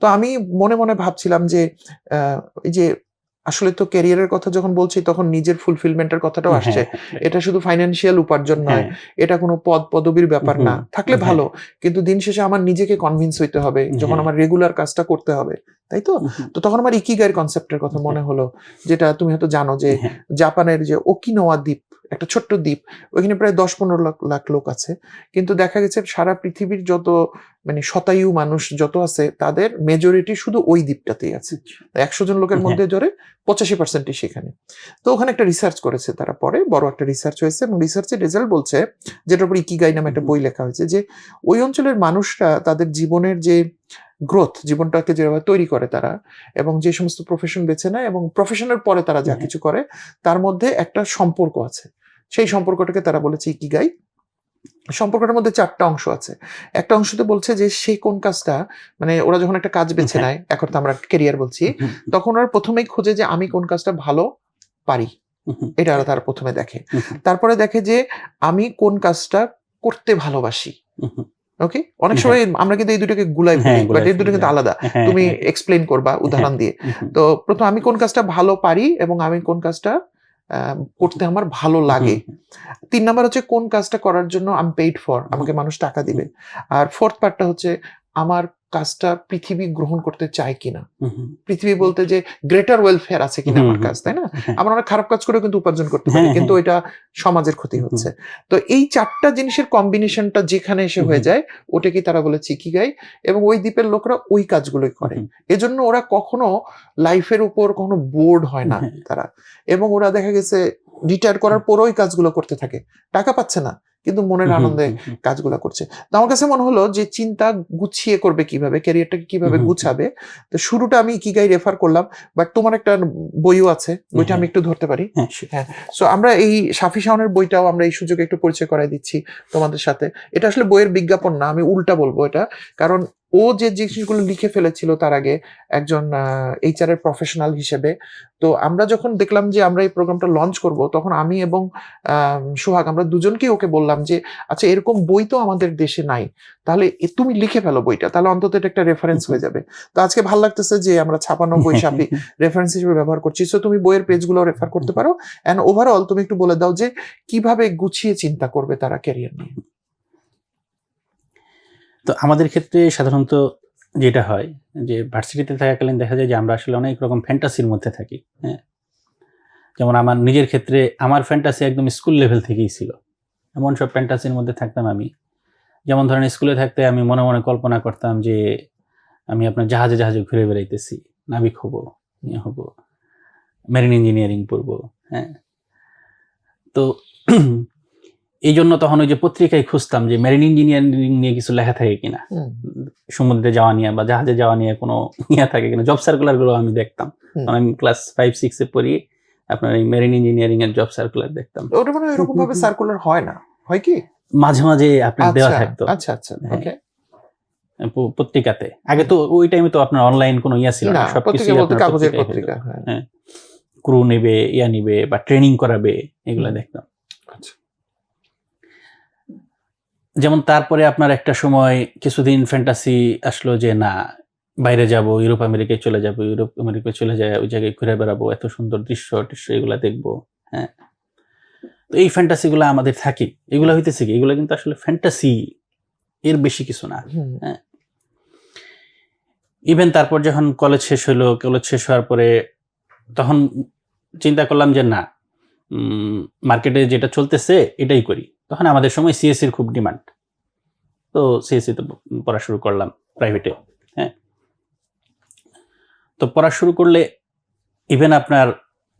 তো আমি মনে মনে ভাবছিলাম যে এই যে আসলে তো ক্যারিয়ারের কথা যখন বলছি তখন নিজের ফুলফিলমেন্টের কথাটাও আসছে। এটা শুধু ফাইন্যান্সিয়াল উপার্জন নয়, এটা কোনো পদবির ব্যাপার না, থাকলে ভালো, কিন্তু দিন শেষে আমার নিজেকে কনভিন্স হইতে হবে যখন আমার রেগুলার কাজটা করতে হবে, তাই তো? তো তখন আমার ইকিগাইর কনসেপ্টের কথা মনে হলো, যেটা তুমি হয়তো জানো যে জাপানের যে ওকিনাওয়া দ্বীপ, একটা ছোট্ট দ্বীপ, ওইখানে প্রায় 10-15 লাখ লোক আছে, কিন্তু দেখা গেছে সারা পৃথিবীর যত মানে শতায়ু মানুষ যত আছে তাদের মেজরিটি শুধু ওই দ্বীপটাতেই আছে। 100 জন লোকের মধ্যে জোরে 85%ই সেখানে। তো ওখানে একটা রিসার্চ করেছে তারা, পরে বড় একটা রিসার্চ হয়েছে, এবং রিসার্চের রেজাল্ট বলছে, যেটার উপর ইকিগাই নামে একটা বই লেখা হয়েছে, যে ওই অঞ্চলের মানুষরা তাদের জীবনের যে গ্রোথ, জীবনটাকে যেভাবে তৈরি করে তারা, এবং যে সমস্ত প্রফেশন বেছে নেয় এবং প্রফেশনের পরে তারা যা কিছু করে, তার মধ্যে একটা সম্পর্ক আছে। সেই সম্পর্কটাকে তারা বলেছে ইকিগাই। সম্পর্কটার মধ্যে 4টা অংশ আছে। একটা অংশতে বলছে যে সে কোন কাজটা, মানে ওরা যখন একটা কাজ বেছে নেয়, এখন তো আমরা ক্যারিয়ার বলছি, তখন ওরা প্রথমেই খোঁজে যে আমি কোন কাজটা ভালো পারি, এটা তারা প্রথমে দেখে। তারপরে দেখে যে আমি কোন কাজটা করতে ভালোবাসি। ওকে, অনেক সময় আমরা কিন্তু এই দুটোকে গুলাই ফেলি, বাট এই দুটো কিন্তু আলাদা। তুমি এক্সপ্লেইন করবা উদাহরণ দিয়ে। তো প্রথম আমি কোন কাজটা ভালো পারি এবং আমি কোন কাজটা করতে আমার ভালো লাগে। 3 নাম্বার হচ্ছে কোন কাজটা করার জন্য আমি পেইড ফর, আমাকে মানুষ টাকা দিবে। আর 4th পার্টটা হচ্ছে আমার কাজটা পৃথিবী গ্রহণ করতে চায় কিনা। পৃথিবী বলতে যে গ্রেটার ওয়েলফেয়ার আছে কিনা আমার কাজ, তাই না? আমরা অনেক খারাপ কাজ করেও কিন্তু উপার্জন করতে পারি, কিন্তু এটা সমাজের ক্ষতি হচ্ছে। তো এই 4টা জিনিসের কম্বিনেশনটা যেখানে এসে হয়ে যায়, ওটাকে তারা বলেছে ইকিগাই, এবং ওই দ্বীপের লোকরা ওই কাজগুলোই করে। এজন্য ওরা কখনো লাইফের উপর কখনো বোর্ড হয় না তারা, এবং ওরা দেখা গেছে রিটায়ার করার পর ওই কাজগুলো করতে থাকে, টাকা পাচ্ছে না কিন্তু মনের আনন্দে কাজগুলো করছে। তো আমার কাছে মনে হলো যে চিন্তা গুছিয়ে করবে কিভাবে, ক্যারিয়ারটাকে কিভাবে গুছাবে। তো শুরুটা আমি ইকিগাই রেফার করলাম, বাট তোমার একটা বইও আছে, বইটা আমি একটু ধরতে পারি? হ্যাঁ। সো আমরা এই শাফি শাওনের বইটাও আমরা এই সুযোগে একটু পরিচয় করাই দিচ্ছি তোমাদের সাথে। এটা আসলে বইয়ের বিজ্ঞাপন না, আমি উল্টা বলবো এটা, কারণ ও যে জিনিসগুলো লিখে ফেলেছিল তার আগে একজন HR এর প্রফেশনাল হিসেবে। তো আমরা যখন দেখলাম যে আমরা এই প্রোগ্রামটা লঞ্চ করব, তখন আমি এবং সোহাগ আমরা দুজনকেই ওকে বললাম যে আচ্ছা এরকম বই তো আমাদের দেশে নাই, তাহলে তুমি লিখে ফেলো বইটা, তাহলে অন্তত এটা একটা রেফারেন্স হয়ে যাবে। তো আজকে ভালো লাগতেছে যে আমরা ছাপানো বই সাপি রেফারেন্স হিসেবে ব্যবহার করছি। সো তুমি বইয়ের পেজগুলো রেফার করতে পারো। এন্ড ওভারঅল তুমি একটু বলে দাও যে কিভাবে গুছিয়ে চিন্তা করবে তারা ক্যারিয়ার নিয়ে। তো আমাদের ক্ষেত্রে সাধারণত যেটা হয় যে ভার্সিটিতে থাকাকালীন দেখা যায় যে আমরা আসলে অনেক রকম ফ্যান্টাসির মধ্যে থাকি। হ্যাঁ, যেমন আমার নিজের ক্ষেত্রে আমার ফ্যান্টাসি একদম স্কুল লেভেল থেকেই ছিল। এমন সব ফ্যান্টাসির মধ্যে থাকতাম আমি, যেমন ধরেন স্কুলে থাকতে আমি মনে মনে কল্পনা করতাম যে আমি আপনার জাহাজে জাহাজে ঘুরে বেড়াইতেছি, নাবিক হব, হব, মেরিন ইঞ্জিনিয়ারিং পড়বো। হ্যাঁ, তো এই জন্য তখন ওই যে পত্রিকায় খুঁজতাম যে মেরিন ইঞ্জিনিয়ারিং নিয়ে কিছু লেখা থাকে কিনা, সমুদ্রে যাওয়া নিয়ে বা জাহাজে যাওয়া নিয়ে কোনো ইয়ে থাকে কিনা। জব সার্কুলার গুলো আমি দেখতাম, আমি ক্লাস 5-6 পড়ি, আপনার এই মেরিন ইঞ্জিনিয়ারিং এর জব সার্কুলার দেখতাম। ওটা মানে এরকম ভাবে সার্কুলার হয় না, হয় কি মাঝে মাঝে আপনার দেওয়া থাকতো। আচ্ছা আচ্ছা, ওকে। পত্রিকাতে আগে তো ওই টাইমে তো আপনার অনলাইন কোনো ইয়া ছিল না, সবকিছু কাগজের পত্রিকা। হ্যাঁ, ক্রু নেবে, ইয়া নিবে বা ট্রেনিং করাবে, এগুলো দেখতাম। যেমন তারপরে আপনার একটা সময় কিছুদিন ফ্যান্টাসি আসলো যে না, বাইরে যাব, ইউরোপ আমেরিকায় চলে যাব, ইউরোপ আমেরিকায় চলে যায় ওই জায়গায় ঘুরে বেড়াবো, এত সুন্দর দৃশ্য এগুলা দেখবো। হ্যাঁ, তো এই ফ্যান্টাসি গুলা আমাদের থাকে, এগুলা হইতেছে কি, এগুলা কিন্তু আসলে ফ্যান্টাসি, এর বেশি কিছু না। হ্যাঁ, ইভেন তারপর যখন কলেজ শেষ হলো, কলেজ শেষ হওয়ার পরে তখন চিন্তা করলাম যে না, মার্কেটে যেটা চলতেছে এটাই করি। তখন আমাদের সময় সিএসসির খুব ডিমান্ড, তো সিএসসি তো পড়া শুরু করলাম প্রাইভেটে। হ্যাঁ, তো পড়া শুরু করলে ইভেন আপনার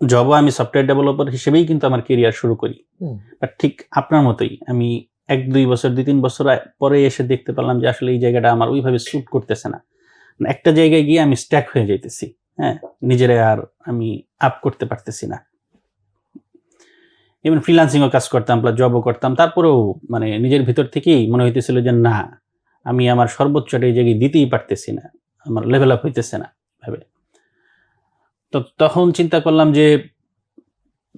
জবও আমি সফটওয়্যার ডেভেলপার হিসেবেই কিন্তু আমার কেরিয়ার শুরু করি। বাট ঠিক আপনার মতোই আমি 1-2 বছর 2-3 বছর পরে এসে দেখতে পেলাম যে আসলে এই জায়গাটা আমার ওইভাবে স্যুট করতেছে না। একটা জায়গায় গিয়ে আমি স্ট্যাক হয়ে যাইতেছি। হ্যাঁ, নিজেরা আর আমি আপ করতে পারতেছি না। ইভেন ফ্রিল্যান্সিংও কাজ করতাম, প্লাস জবও করতাম, তারপরেও মানে নিজের ভিতর থেকেই মনে হইতেছিল যে না, আমি আমার সর্বোচ্চটা এই জায়গায় দিতেই পারতেছি না, আমার লেভেল আপ হইতেছে না ভাবে। তো তখন চিন্তা করলাম যে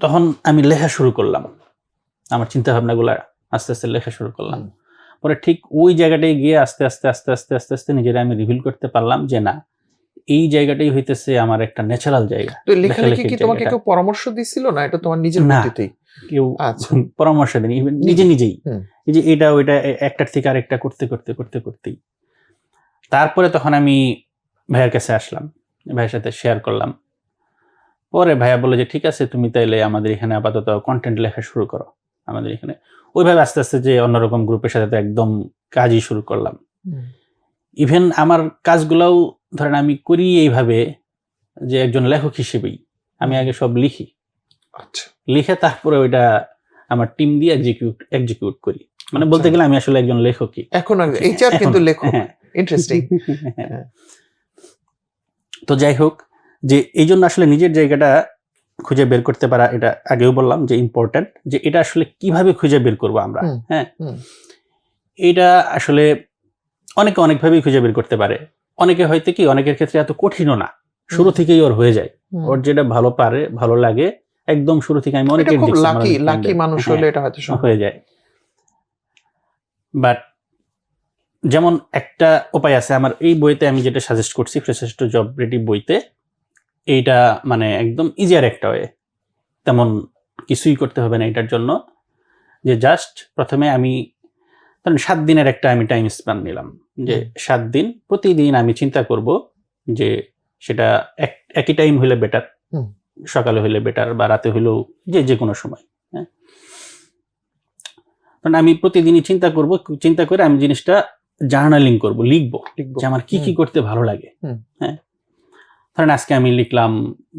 তখন আমি লেখা শুরু করলাম, আমার চিন্তা ভাবনাগুলো আস্তে আস্তে লেখা শুরু করলাম। পরে ঠিক ওই জায়গাটায় গিয়ে আস্তে আস্তে আস্তে আস্তে আস্তে আস্তে নিজেরা আমি রিভিল করতে পারলাম যে না, এই জায়গাটাই হইতেছে আমার একটা ন্যাচারাল জায়গা। তো লেখালেখি কি তোমাকে কেউ পরামর্শ দিছিল না, এটা তোমার নিজের বুদ্ধিতেই? কেউ পরামর্শ দেয়নি, নিজেই এই যে এটা ওইটা একটার থেকে আরেকটা করতে করতে করতে করতেই তারপরে তখন আমি ভাইয়ার কাছে আসলাম, ভাইয়ের সাথে শেয়ার করলাম। পরে ভাইয়া বলে যে ঠিক আছে, তুমি তাইলে আমাদের এখানে আপাতত কন্টেন্ট লেখা শুরু করো আমাদের এখানে। ওইভাবে আস্তে আস্তে যে অন্যরকম গ্রুপের সাথে তো একদম কাজই শুরু করলাম। ইভেন আমার কাজগুলাও ধরেন আমি করি এইভাবে যে একজন লেখক হিসেবেই আমি আগে সব লিখি, লিখে তারপরে ওইটা আমার টিম দিয়ে এক্সিকিউট করি। মানে বলতে গেলে আমি আসলে একজন লেখকই এখন, এইচআর কিন্তু লেখক। ইন্টারেস্টিং। তো যাই হোক, যে এই জন্য আসলে নিজের জায়গাটা খুঁজে বের করতে পারা, এটা আগেও বললাম যে ইম্পর্টেন্ট, যে এটা আসলে কিভাবে খুঁজে বের করবো আমরা। হ্যাঁ, এটা আসলে অনেকে অনেকভাবেই খুঁজে বের করতে পারে। অনেকে হয়তো কি, অনেকের ক্ষেত্রে এত কঠিনও না, শুরু থেকেই ওর হয়ে যায়, ওর যেটা ভালো পারে, ভালো লাগে, একদম শুরু থেকে। আমি অনেকের লাকি মানুষ হলে এটা হয়তো হয়ে যায়। বাট যেমন একটা উপায় আছে আমার এই বইতে, আমি যেটা সাজেস্ট করছি ফ্রেশার্স টু জব রেডি বইতে, এইটা মানে একদম ইজিয়ার একটা ওয়ে, তেমন কিছুই করতে হবে না এটার জন্য। যে জাস্ট প্রথমে আমি ধরেন 7 দিনের একটা আমি টাইম স্প্যান নিলাম, যে 7 দিন প্রতিদিন আমি চিন্তা করব যে সেটা একই টাইম হইলে বেটার, সকালে হইলে বেটার বা রাতে হইলেও যে কোনো সময়। হ্যাঁ, কারণ আমি প্রতিদিনই চিন্তা করে আমি জিনিসটা জার্নালিং করব, লিখবো যে আমার কি কি করতে ভালো লাগে। হ্যাঁ, ধরেন আজকে আমি লিখলাম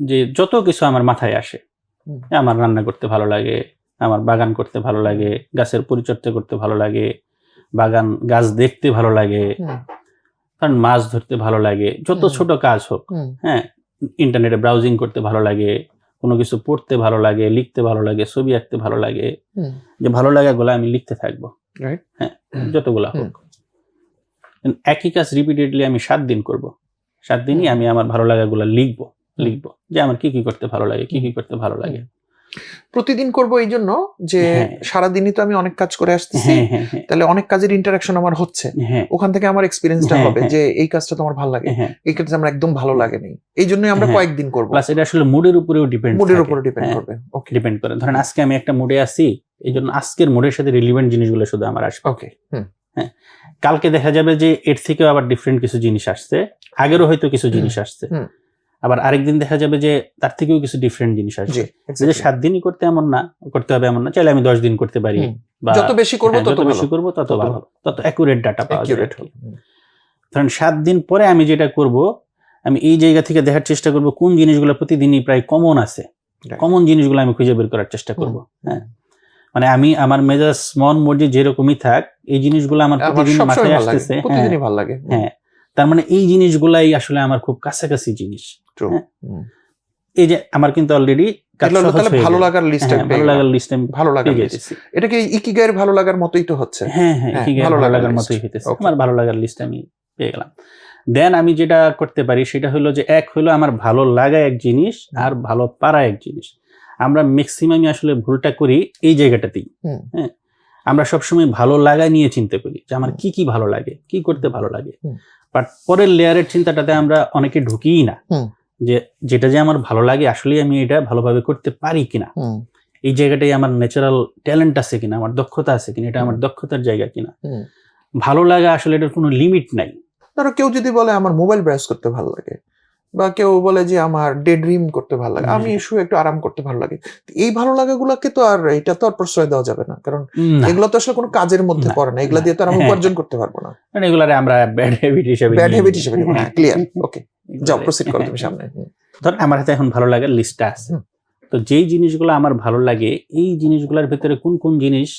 যে যত কিছু আমার মাথায় আসে, আমার রান্না করতে ভালো লাগে, আমার বাগান করতে ভালো লাগে, গাছের পরিচর্যা করতে ভালো লাগে, গাছ দেখতে ভালো লাগে, কারণ মাছ ধরতে ভালো লাগে, যত ছোট কাজ হোক। হ্যাঁ, ইন্টারনেটে ব্রাউজিং করতে ভালো লাগে, কোনো কিছু পড়তে ভালো লাগে, লিখতে ভালো লাগে, ছবি আঁকতে ভালো লাগে, যে ভালো লাগাগুলো আমি লিখতে থাকবো। হ্যাঁ, যতগুলা হোক। একই কাজ রিপিটেডলি আমি 7 দিন করব, 7 দিনই আমি আমার ভালো লাগাগুলো লিখবো যে আমার কি কি করতে ভালো লাগে, কি কি করতে ভালো লাগে। প্রতিদিন করব এই জন্য যে সারাদিনই তো আমি অনেক কাজ করে আসতেছি, তাহলে অনেক কাজের ইন্টারাকশন আমার হচ্ছে, ওখান থেকে আমার এক্সপিরিয়েন্সটা হবে যে এই কাজটা তোমার ভালো লাগে, এই কাজটা আমার একদম ভালো লাগে নাই, এই জন্যই আমরা কয়েকদিন করব। প্লাস এটা আসলে মুডের উপরেও ডিপেন্ড করবে। ওকে, ডিপেন্ড করে। ধরেন আজকে আমি একটা মুডে আছি, এই জন্য আজকের মুডের সাথে রিলেভেন্ট জিনিসগুলো শুধু আমার আসবে। ওকে, কালকে দেখা যাবে যে এর থেকেও আবার ডিফারেন্ট কিছু জিনিস আসছে, আগেরও হয়তো কিছু জিনিস আসছে, আবার আরেকদিন দেখা যাবে যে তার থেকেও কিছু ডিফারেন্ট জিনিস আসবে। যে 7 দিনই করতে হবে এমন না, চাইলে আমি 10 দিন করতে পারি, বা যত বেশি করব তত ভালো, তত অ্যাকুরেট ডাটা পাওয়া যাবে। ধরেন 7 দিন পরে আমি যেটা করব, আমি এই জায়গা থেকে দেখার চেষ্টা করব কোন জিনিসগুলো প্রতিদিনই প্রায় কমন আছে, কমন জিনিসগুলো আমি খুঁজে বের করার চেষ্টা করব। হ্যাঁ, মানে আমি আমার মেজাজ মন মর্জি যেরকমই থাক, এই জিনিসগুলো আমার প্রতিদিন মাথায় আসতেছে, প্রতিদিনই ভালো লাগে। হ্যাঁ, তার মানে এই জিনিসগুলাই আসলে আমার খুব কাছাকাছি জিনিস। এই যে আমার কিন্তু অলরেডি ভালো লাগার লিস্ট, ভালো লাগার লিস্ট, এটা কি ইকিগাইয়ের ভালো লাগার মতোই তো হচ্ছে। হ্যাঁ, ইকিগাইয়ের ভালো লাগার মতোই হইতেছে। আমার ভালো লাগার লিস্ট আমি পেয়ে গেলাম। দেন আমি যেটা করতে পারি সেটা হলো যে, এক হলো আমার ভালো লাগা এক জিনিস, আর ভালো পারা এক জিনিস। আমরা ম্যাক্সিমামই আসলে ভুলটা করি এই জায়গাটাতেই। হ্যাঁ, আমরা সবসময় ভালো লাগা নিয়ে চিন্তা করি যে আমার কি কি ভালো লাগে, কি করতে ভালো লাগে, বাট পরের লেয়ারের চিন্তাটাতে আমরা অনেকে ঢুকিই না, যে যেটা যে আমার ভালো লাগে আসলে আমি এটা ভালোভাবে করতে পারি কিনা, এই জায়গাটাই আমার ন্যাচারাল ট্যালেন্ট আছে কিনা, আমার দক্ষতা আছে কিনা, এটা আমার দক্ষতার জায়গা কিনা। ভালো লাগা আসলে এটার কোনো লিমিট নাই। ধরো কেউ যদি বলে আমার মোবাইল ব্রাউজ করতে ভালো লাগে, বা কেউ বলে যে আমার ডে ড্রিম করতে ভালো লাগে, আমি শুয়ে একটু আরাম করতে ভালো লাগে, এই ভালো লাগাগুলোকে তো আর এটা তো আর প্রশ্রয় দেওয়া যাবে না, কারণ এগুলো তো আসলে কোনো কাজের মধ্যে পড়ে না, এগুলা দিয়ে তো আমি উপার্জন করতে পারবো না, মানে এগুলারে আমরা ব্যাড হ্যাবিট হিসেবে নিব। হ্যাঁ, ক্লিয়ার। ওকে, যাও প্রসিড করো তুমি সামনে। ধর আমার হাতে এখন ভালো লাগার লিস্টটা আছে, তো যেই জিনিসগুলো আমার ভালো লাগে, এই জিনিসগুলোর ভিতরে কোন কোন জিনিস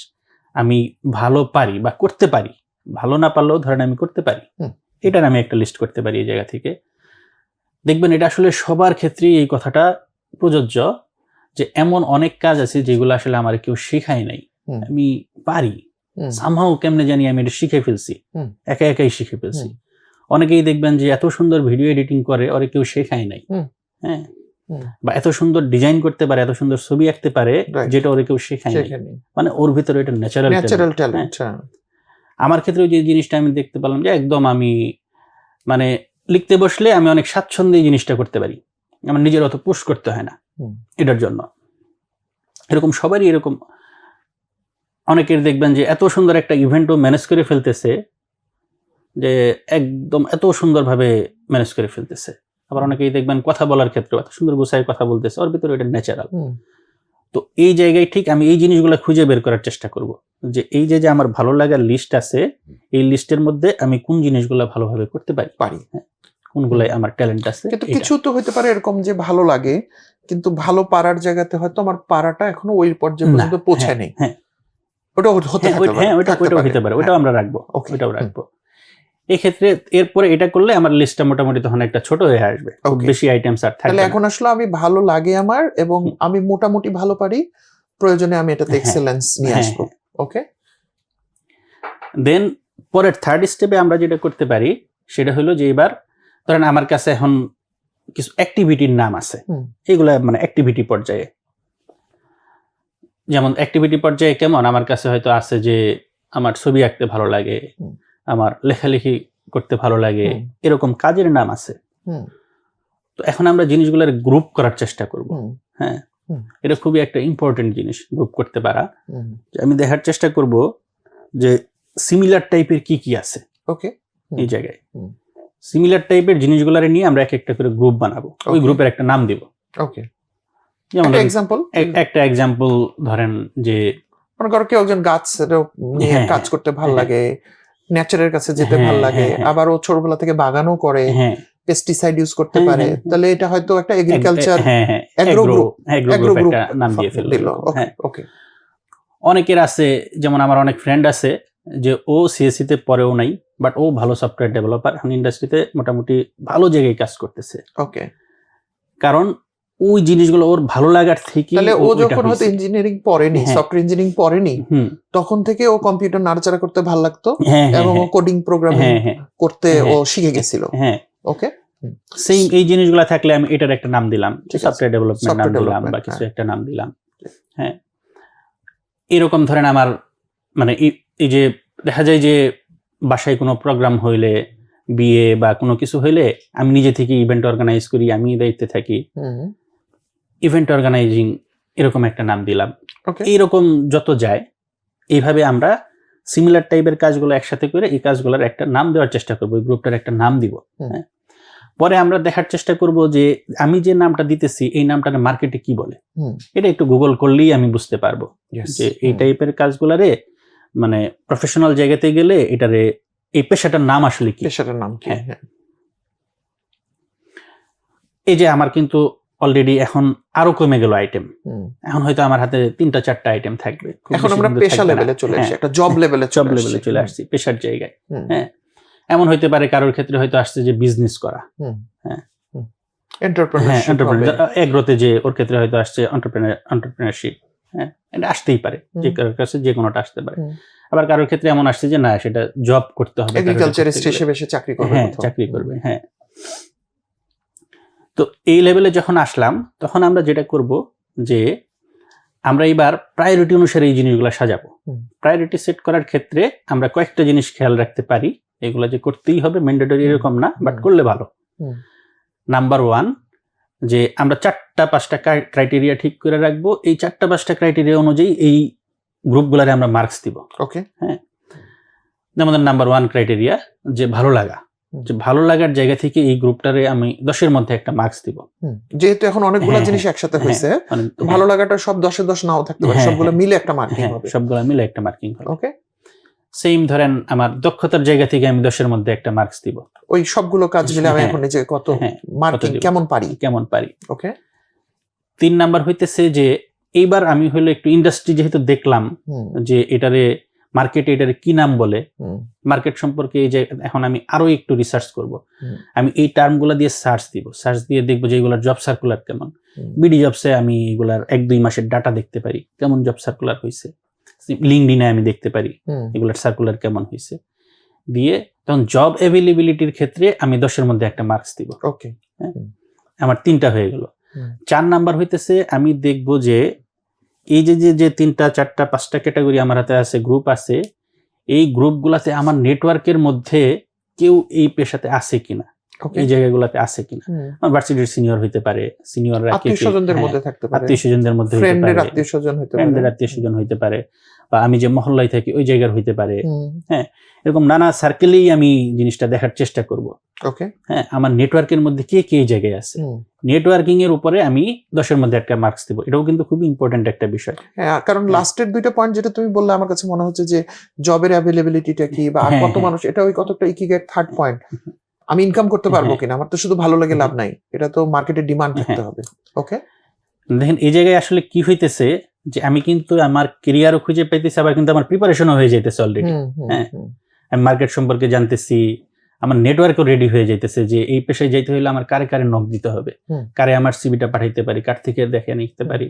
আমি ভালো পারি বা করতে পারি, ভালো না পারলেও ধরেন আমি করতে পারি, এটার আমি একটা লিস্ট করতে পারি এই জায়গা থেকে। দেখবেন এটা আসলে সবার ক্ষেত্রেই এই কথাটা প্রযোজ্য, যে এমন অনেক কাজ আছে যেগুলো আসলে আমার কেউ শেখায় নাই, আমি পারি সামহাও, কেমনে জানি আমি এটা শিখে ফেলছি, একাই শিখে ফেলছি। অনেকেই দেখবেন যে এত সুন্দর ভিডিও এডিটিং করে, ওরে কেউ শেখায় নাই। হ্যাঁ, বা এত সুন্দর ডিজাইন করতে পারে, এত সুন্দর ছবি আঁকতে পারে, যেটা ওরে কেউ শেখায় নাই, মানে ওর ভিতরে এটা ন্যাচারাল ট্যালেন্ট। আমার ক্ষেত্রে যে জিনিসটা আমি দেখতে পেলাম যে একদম আমি মানে লিখতে বসলে আমি অনেক স্বাচ্ছন্দ্যে এই জিনিসটা করতে পারি, আমার নিজের অত পুশ করতে হয় না এটার জন্য। এরকম সবারই এরকম, অনেকের দেখবেন যে এত সুন্দর একটা ইভেন্টও ম্যানেজ করে ফেলতেছে, যে একদম এত সুন্দরভাবে ম্যানেজ করে ফেলতেছে। আবার অনেকেই দেখবেন কথা বলার ক্ষেত্রে এত সুন্দর গুছায় কথা বলতেছে, ওর ভিতরে এটা ন্যাচারাল। তো এই জায়গায় ঠিক আমি এই জিনিসগুলো খুঁজে বের করার চেষ্টা করব, যে এই যে আমার ভালো লাগার লিস্ট আছে, এই লিস্টের মধ্যে আমি কোন জিনিসগুলো ভালোভাবে করতে পারি, কোনগুলাই আমার ট্যালেন্ট আছে। কিন্তু কিছু তো হতে পারে এরকম যে ভালো লাগে, কিন্তু ভালো পারার জায়গাতে হয়তো আমার পারাটা এখনো ওই পর্যায়ে পর্যন্ত পৌঁছায় নেই। ওটাও হতে পারে, ওটাও আমরা রাখবো, ওটাও রাখবো। এক্ষেত্রে এরপরে এটা করলে আমার লিস্টটা মোটামুটি তখন একটা ছোট হয়ে আসবে, খুব বেশি আইটেমস আর থাকবে না। এখন আসলে আমি ভালো লাগে আমার, এবং আমি মোটামুটি ভালো পারি, প্রয়োজনে আমি এটাতে এক্সেলেন্স নিয়ে আসবো। ওকে, দেন পরের থার্ড স্টেপে আমরা যেটা করতে পারি সেটা হলো যে, এবার ধরেন আমার কাছে এখন কিছু অ্যাক্টিভিটির নাম আছে, এগুলা মানে অ্যাক্টিভিটি পর্যায়ে। যেমন অ্যাক্টিভিটি পর্যায়ে কেমন, আমার কাছে হয়তো আছে যে আমার ছবি আঁকতে ভালো লাগে, আমার লেখালেখি করতে ভালো লাগে, এরকম কাজের নাম আছে। তো এখন আমরা জিনিসগুলোর গ্রুপ করার চেষ্টা করব। হ্যাঁ, এটা খুবই একটা ইম্পর্টেন্ট জিনিস, গ্রুপ করতে পারা। আমি দেখার চেষ্টা করব যে সিমিলার টাইপের কি কি আছে। ওকে, এই জায়গায় সিমিলার টাইপের জিনিসগুলোরে নিয়ে আমরা একটা করে গ্রুপ বানাবো, ওই গ্রুপের একটা নাম দিব। ওকে, যেমন একটা এক্সাম্পল ধরেন যে মনে করো কেউ একজন গাছ নিয়ে কাজ করতে ভালো লাগে, নেচারের কাছে যেতে ভালো লাগে, আবার ও ছোটবেলা থেকে বাগানও করে, পেস্টিসাইড ইউজ করতে পারে, তাহলে এটা হয়তো একটা এগ্রিকালচার এগ্রো গ্রুপ নাম দিয়ে ফেলল। ওকে, অনেকের আছে, যেমন আমার অনেক ফ্রেন্ড আছে যে ও সিএসসি তে পড়েও নাই, বাট ও ভালো সফটওয়্যার ডেভেলপার, এখন ইন্ডাস্ট্রিতে মোটামুটি ভালো জায়গায় কাজ করতেছে। ওকে, কারণ ওই জিনিসগুলো ওর ভালো লাগার থেকে তাহলে ও যখন হয়তো ইঞ্জিনিয়ারিং পড়েনি, হ্যাঁ। সফটওয়্যার ইঞ্জিনিয়ারিং পড়েনি, তখন থেকে ও কম্পিউটার নাড়াচাড়া করতে ভালো লাগতো এবং ও কোডিং প্রোগ্রামিং করতে ও শিখে গেছিল। হ্যাঁ, ওকে, সেম এই জিনিসগুলো থাকলে আমি এটার একটা নাম দিলাম, ঠিক আছে। সফটওয়্যার ডেভেলপমেন্ট নাম Software দিলাম বা development, কিছু হ্যাঁ। একটা নাম দিলাম। হ্যাঁ, এরকম ধরেন আমার মানে এই যে দেখা যায় যে বাসায় কোনো প্রোগ্রাম হইলে, বিয়ে বা কোনো কিছু হইলে আমি নিজে থেকে ইভেন্ট অর্গানাইজ করি, আমি দায়িত্বে থাকি, ইভেন্ট অর্গানাইজিং এরকম একটা নাম দিলাম। ওকে, এইরকম যত যায় এইভাবে আমরা সিমিলার টাইপের কাজগুলো একসাথে করে এই কাজগুলোর একটা নাম দেওয়ার চেষ্টা করবো, এই গ্রুপটার একটা নাম দিব। হ্যাঁ, পরে আমরা দেখার চেষ্টা করব যে আমি যে নামটা দিতেছি এই নামটার মার্কেটে কি বলে। এটা একটু গুগল করলেই আমি বুঝতে পারবো যে এই টাইপের কাজগুলারে মানে প্রফেশনাল জায়গাতে গেলে এটারে এই পেশাটার নাম আসলে কি, পেশাটার নাম কি। হ্যাঁ। এই যে আমার কিন্তু অলরেডি এখন আরো কমে গেল আইটেম, এখন হয়তো আমার হাতে 3-4টা আইটেম থাকবে। এখন আমরা পেশা লেভেলে চলে আসছি, একটা জব লেভেলে চলে আসছি, পেশার জায়গায়। হ্যাঁ, এমন হইতে পারে কারোর ক্ষেত্রে হয়তো আসছে যে বিজনেস করা, হ্যাঁ, এন্টারপ্রেনারশিপ, এগ্রোতে যে ওর ক্ষেত্রে হয়তো আসছে এন্টারপ্রেনারশিপ। হ্যাঁ, এটা আসতেই পারে, যে কারোর কাছে যে কোনোটা আসতে পারে। আবার কারোর ক্ষেত্রে এমন আসছে যে না, সেটা জব করতে হবে, এগ্রিকালচারিস্ট হিসেবে সে চাকরি করবে, হ্যাঁ, চাকরি করবে। হ্যাঁ, তো এই লেভেলে যখন আসলাম তখন আমরা যেটা করব যে আমরা এবার প্রায়োরিটি অনুসারে এই জিনিসগুলো সাজাবো। প্রায়োরিটি সেট করার ক্ষেত্রে আমরা কয়েকটা জিনিস খেয়াল রাখতে পারি, এগুলো যে করতেই হবে ম্যান্ডেটরি এরকম না, বাট করলে ভালো। নাম্বার 1, যে আমরা 4-5টা ক্রাইটেরিয়া ঠিক করে রাখবো, এই 4-5টা ক্রাইটেরিয়া অনুযায়ী এই গ্রুপগুলোরে আমরা মার্কস দিব। ওকে, হ্যাঁ, আমাদের নাম্বার 1 ক্রাইটেরিয়া যে ভালো লাগা, যে ভালো লাগার জায়গা থেকে এই গ্রুপটারে আমি 10-এর মধ্যে একটা মার্কস দিব। যেহেতু এখন অনেকগুলো জিনিস একসাথে হয়েছে, ভালো লাগাটা সব 10-এ 10 নাও থাকতে পারে, সবগুলো মিলে একটা মার্কিং হবে। সবগুলো মিলে একটা মার্কিং হবে। ওকে, সেম ধরেন আমার দক্ষতার জায়গা থেকে আমি 10-এর মধ্যে একটা মার্কস দিব। ওই সবগুলো কাজ মিলে আমি এখন নিজে কত মার্কিং কেমন পারি। ওকে, 3 নাম্বার হইতেছে যে এইবার আমি হলো একটু ইন্ডাস্ট্রি যেহেতু দেখলাম যে এটারে মার্কেটে এটারে কি নাম বলে, মার্কেট সম্পর্কে এই যে এখন আমি আরো একটু রিসার্চ করব, আমি এই টার্মগুলো দিয়ে সার্চ দিয়ে দেখবো যে এগুলার জব সার্কুলার কেমন। বিডি জবসে আমি এগুলার 1-2 মাসের ডাটা দেখতে পারি, কেমন জব সার্কুলার হয়েছে। লিঙ্কডইনে আমি দেখতে পারি এগুলার সার্কুলার কেমন হয়েছে। দিয়ে তখন জব অ্যাভেলেবিলিটির ক্ষেত্রে আমি 10-এর মধ্যে একটা মার্কস দিব। ওকে, আমার 3টা হয়ে গেল। 4 নাম্বার হইতেছে আমি দেখব যে এই যে 3টা 4টা 5টা ক্যাটাগরি আমার হাতে আছে, গ্রুপ আছে, এই গ্রুপগুলাতে আমার নেটওয়ার্কের মধ্যে কেউ এই পেশাতে আছে কিনা, এই জায়গাগুলোতে আছে কিনা। আমার ভার্সিটির সিনিয়র হইতে পারে, সিনিয়ররা আত্মীয়স্বজনদের মধ্যে থাকতে পারে, আত্মীয়স্বজনদের মধ্যে হইতে পারে, ফ্রেন্ডদের আত্মীয়স্বজন হইতে পারে, বা আমি যে মহল্লায় থাকি ওই জায়গার হইতে পারে। হ্যাঁ, এরকম নানা সার্কেলেই আমি জিনিসটা দেখার চেষ্টা করব। ওকে, হ্যাঁ, আমার নেটওয়ার্কের মধ্যে কে কে এই জায়গায় আছে, নেটওয়ার্কিং এর উপরে আমি 10-এর মধ্যে একটা মার্কস দেব। এটাও কিন্তু খুব ইম্পর্টেন্ট একটা বিষয়। হ্যাঁ, কারণ লাস্টের 2টা পয়েন্ট যেটা তুমি বললে আমার কাছে মনে হচ্ছে যে জবের অ্যাভেলেবিলিটিটা কি, বা কত মানুষ, এটা ওই কতটা ইকিগেট থার্ড পয়েন্ট, আমি ইনকাম করতে পারবো কিনা, আমার তো শুধু ভালো লাগে লাভ নাই, এটা তো মার্কেটে ডিমান্ড থাকতে হবে। ওকে, দেখেন এই জায়গায় আসলে কি হইতেছে যে আমি কিন্তু আমার ক্যারিয়ারও খুঁজে পাইতেছি, আবার কিন্তু আমার প্রিপারেশনও হয়ে যাইতেছে অলরেডি। হ্যাঁ, আমি মার্কেট সম্পর্কে জানতেছি, আমার নেটওয়ার্কও রেডি হয়ে যাইতেছে যে এই পেশায় যাইতে হলে আমার কারে কারে নক দিতে হবে, কারে আমার সিভিটা পাঠাইতে পারি, কার থেকে দেখে নিতে পারি।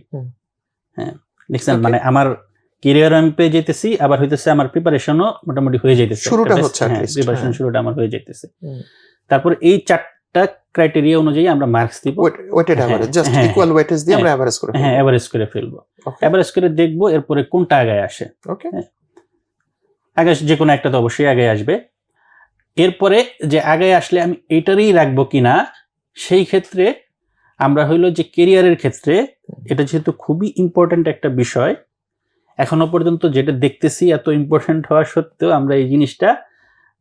হ্যাঁ, দেখছেন, মানে আমার ক্যারিয়ার আমি পেয়ে যেতেছি, আবার হইতেছে আমার প্রিপারেশনও মোটামুটি হয়ে যাইতেছে, শুরুটা হচ্ছে, প্রিপারেশন শুরুটা আমার হয়ে যাইতেছে। তারপর এই 4টা ক্রাইটেরিয়া অনুযায়ী আমরা মার্কস দিব, weighted average, just equal weightage দিয়ে আমরা এভারেজ করে ফেলবো। হ্যাঁ, এভারেজ করে ফেলবো। এভারেজ করে দেখবো এরপরে কোনটা আগে আসে। ওকে, আগে যে কোনো একটা তো অবশ্যই আগে আসবে। এরপরে যে আগে আসলে আমি এটারই রাখবো কিনা, সেই ক্ষেত্রে আমরা হইলো যে কেরিয়ারের ক্ষেত্রে এটা যেহেতু খুবই ইম্পর্টেন্ট একটা বিষয়, এখনো পর্যন্ত যেটা দেখতেছি এত ইম্পর্টেন্ট হওয়া সত্ত্বেও আমরা এই জিনিসটা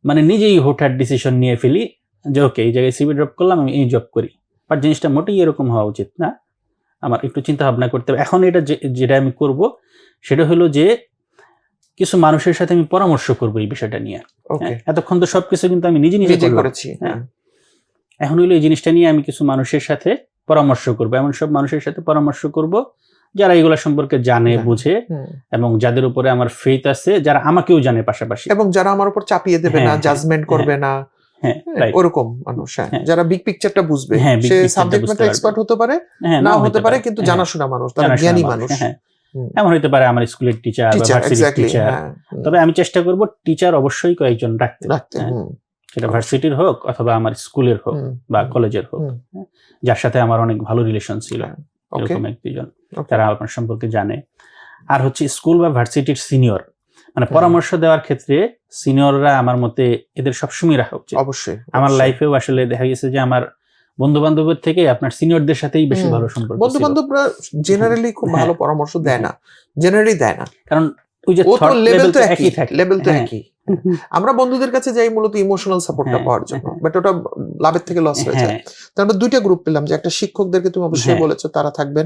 মানে নিজেই হুটহাট ডিসিশন নিয়ে ফেলি যে ওকে এই জায়গায় সিভি ড্রপ করলাম, আমি এই জব করি। বাট জিনিসটা মোটেই এরকম হওয়া উচিত না, আমার একটু চিন্তা ভাবনা করতে হবে। এখন এটা যেটা আমি করব সেটা হলো যে কিছু মানুষের সাথে আমি পরামর্শ করবো এই বিষয়টা নিয়ে। এতক্ষণ তো সবকিছু কিন্তু আমি নিজে করেছি। এখন হইলো এই জিনিসটা নিয়ে আমি কিছু মানুষের সাথে পরামর্শ করবো, এমন সব মানুষের সাথে পরামর্শ করব যারা এগুলা সম্পর্কে জানে, বুঝে, এবং যাদের উপরে আমার ফেথ আছে, যারা আমাকেও জানে পাশাপাশি, এবং যারা আমার উপর চাপিয়ে দেবে না, জাজমেন্ট করবে না, হ্যাঁ right, ওরকম মানুষ, হ্যাঁ। যারা বিগ পিকচারটা বুঝবে, হ্যাঁ, big সে picture টা সাবজেক্ট বুঝতে ম্যাটার পারবে। এক্সপার্ট হতে পারে, হ্যাঁ, নাও হতে পারে, কিন্তু হ্যাঁ, জানাশোনা মানুষ, তারা জানাশোনা জ্ঞানী মানুষ, মানুষ। হ্যাঁ। এমন হতে পারে আমার স্কুলের টিচার বা টিচার, ভার্সিটির এক্স্যাক্টলি, টিচার। হ্যাঁ। তবে আমি চেষ্টা করব টিচার অবশ্যই কয়েকজন রাখতে, রাখতে, হ্যাঁ। সেটা ভার্সিটির হোক অথবা আমার স্কুলের হোক বা কলেজের হোক, হ্যাঁ, যার সাথে আমার অনেক ভালো রিলেশন ছিল, ওকে, এরকম এক দুজন তারা আপনার সম্পর্কে জানে। আর হচ্ছে স্কুল বা ভার্সিটির সিনিয়র, মানে পরামর্শ দেওয়ার ক্ষেত্রে সিনিয়ররা আমার মতে এদের সবসময় রাখা উচিত। অবশ্যই। আমার লাইফেও আসলে দেখা গেছে যে আমার বন্ধু বান্ধবের থেকে আপনার সিনিয়রদের সাথেই বেশি ভালো সম্পর্ক ছিল। বন্ধু বান্ধবরা জেনারেলি খুব হ্যাঁ, ভালো পরামর্শ দেয় না, জেনারেলি দেয় না, কারণ ওই যে ও তো thought লেভেল level তো তো একই থাকে। লেভেল তো হ্যাঁ। একই। আমরা বন্ধুদের কাছে যাই মূলত ইমোশনাল সাপোর্টটা হ্যাঁ, পাওয়ার জন্য, হ্যাঁ। বাট ওটা লাভের থেকে লস হয়ে যায়। হ্যাঁ, তার আমরা দুইটা গ্রুপ পেলাম, যে একটা শিক্ষকদেরকে তুমি অবশ্যই হ্যাঁ। বলেছো, তারা থাকবেন,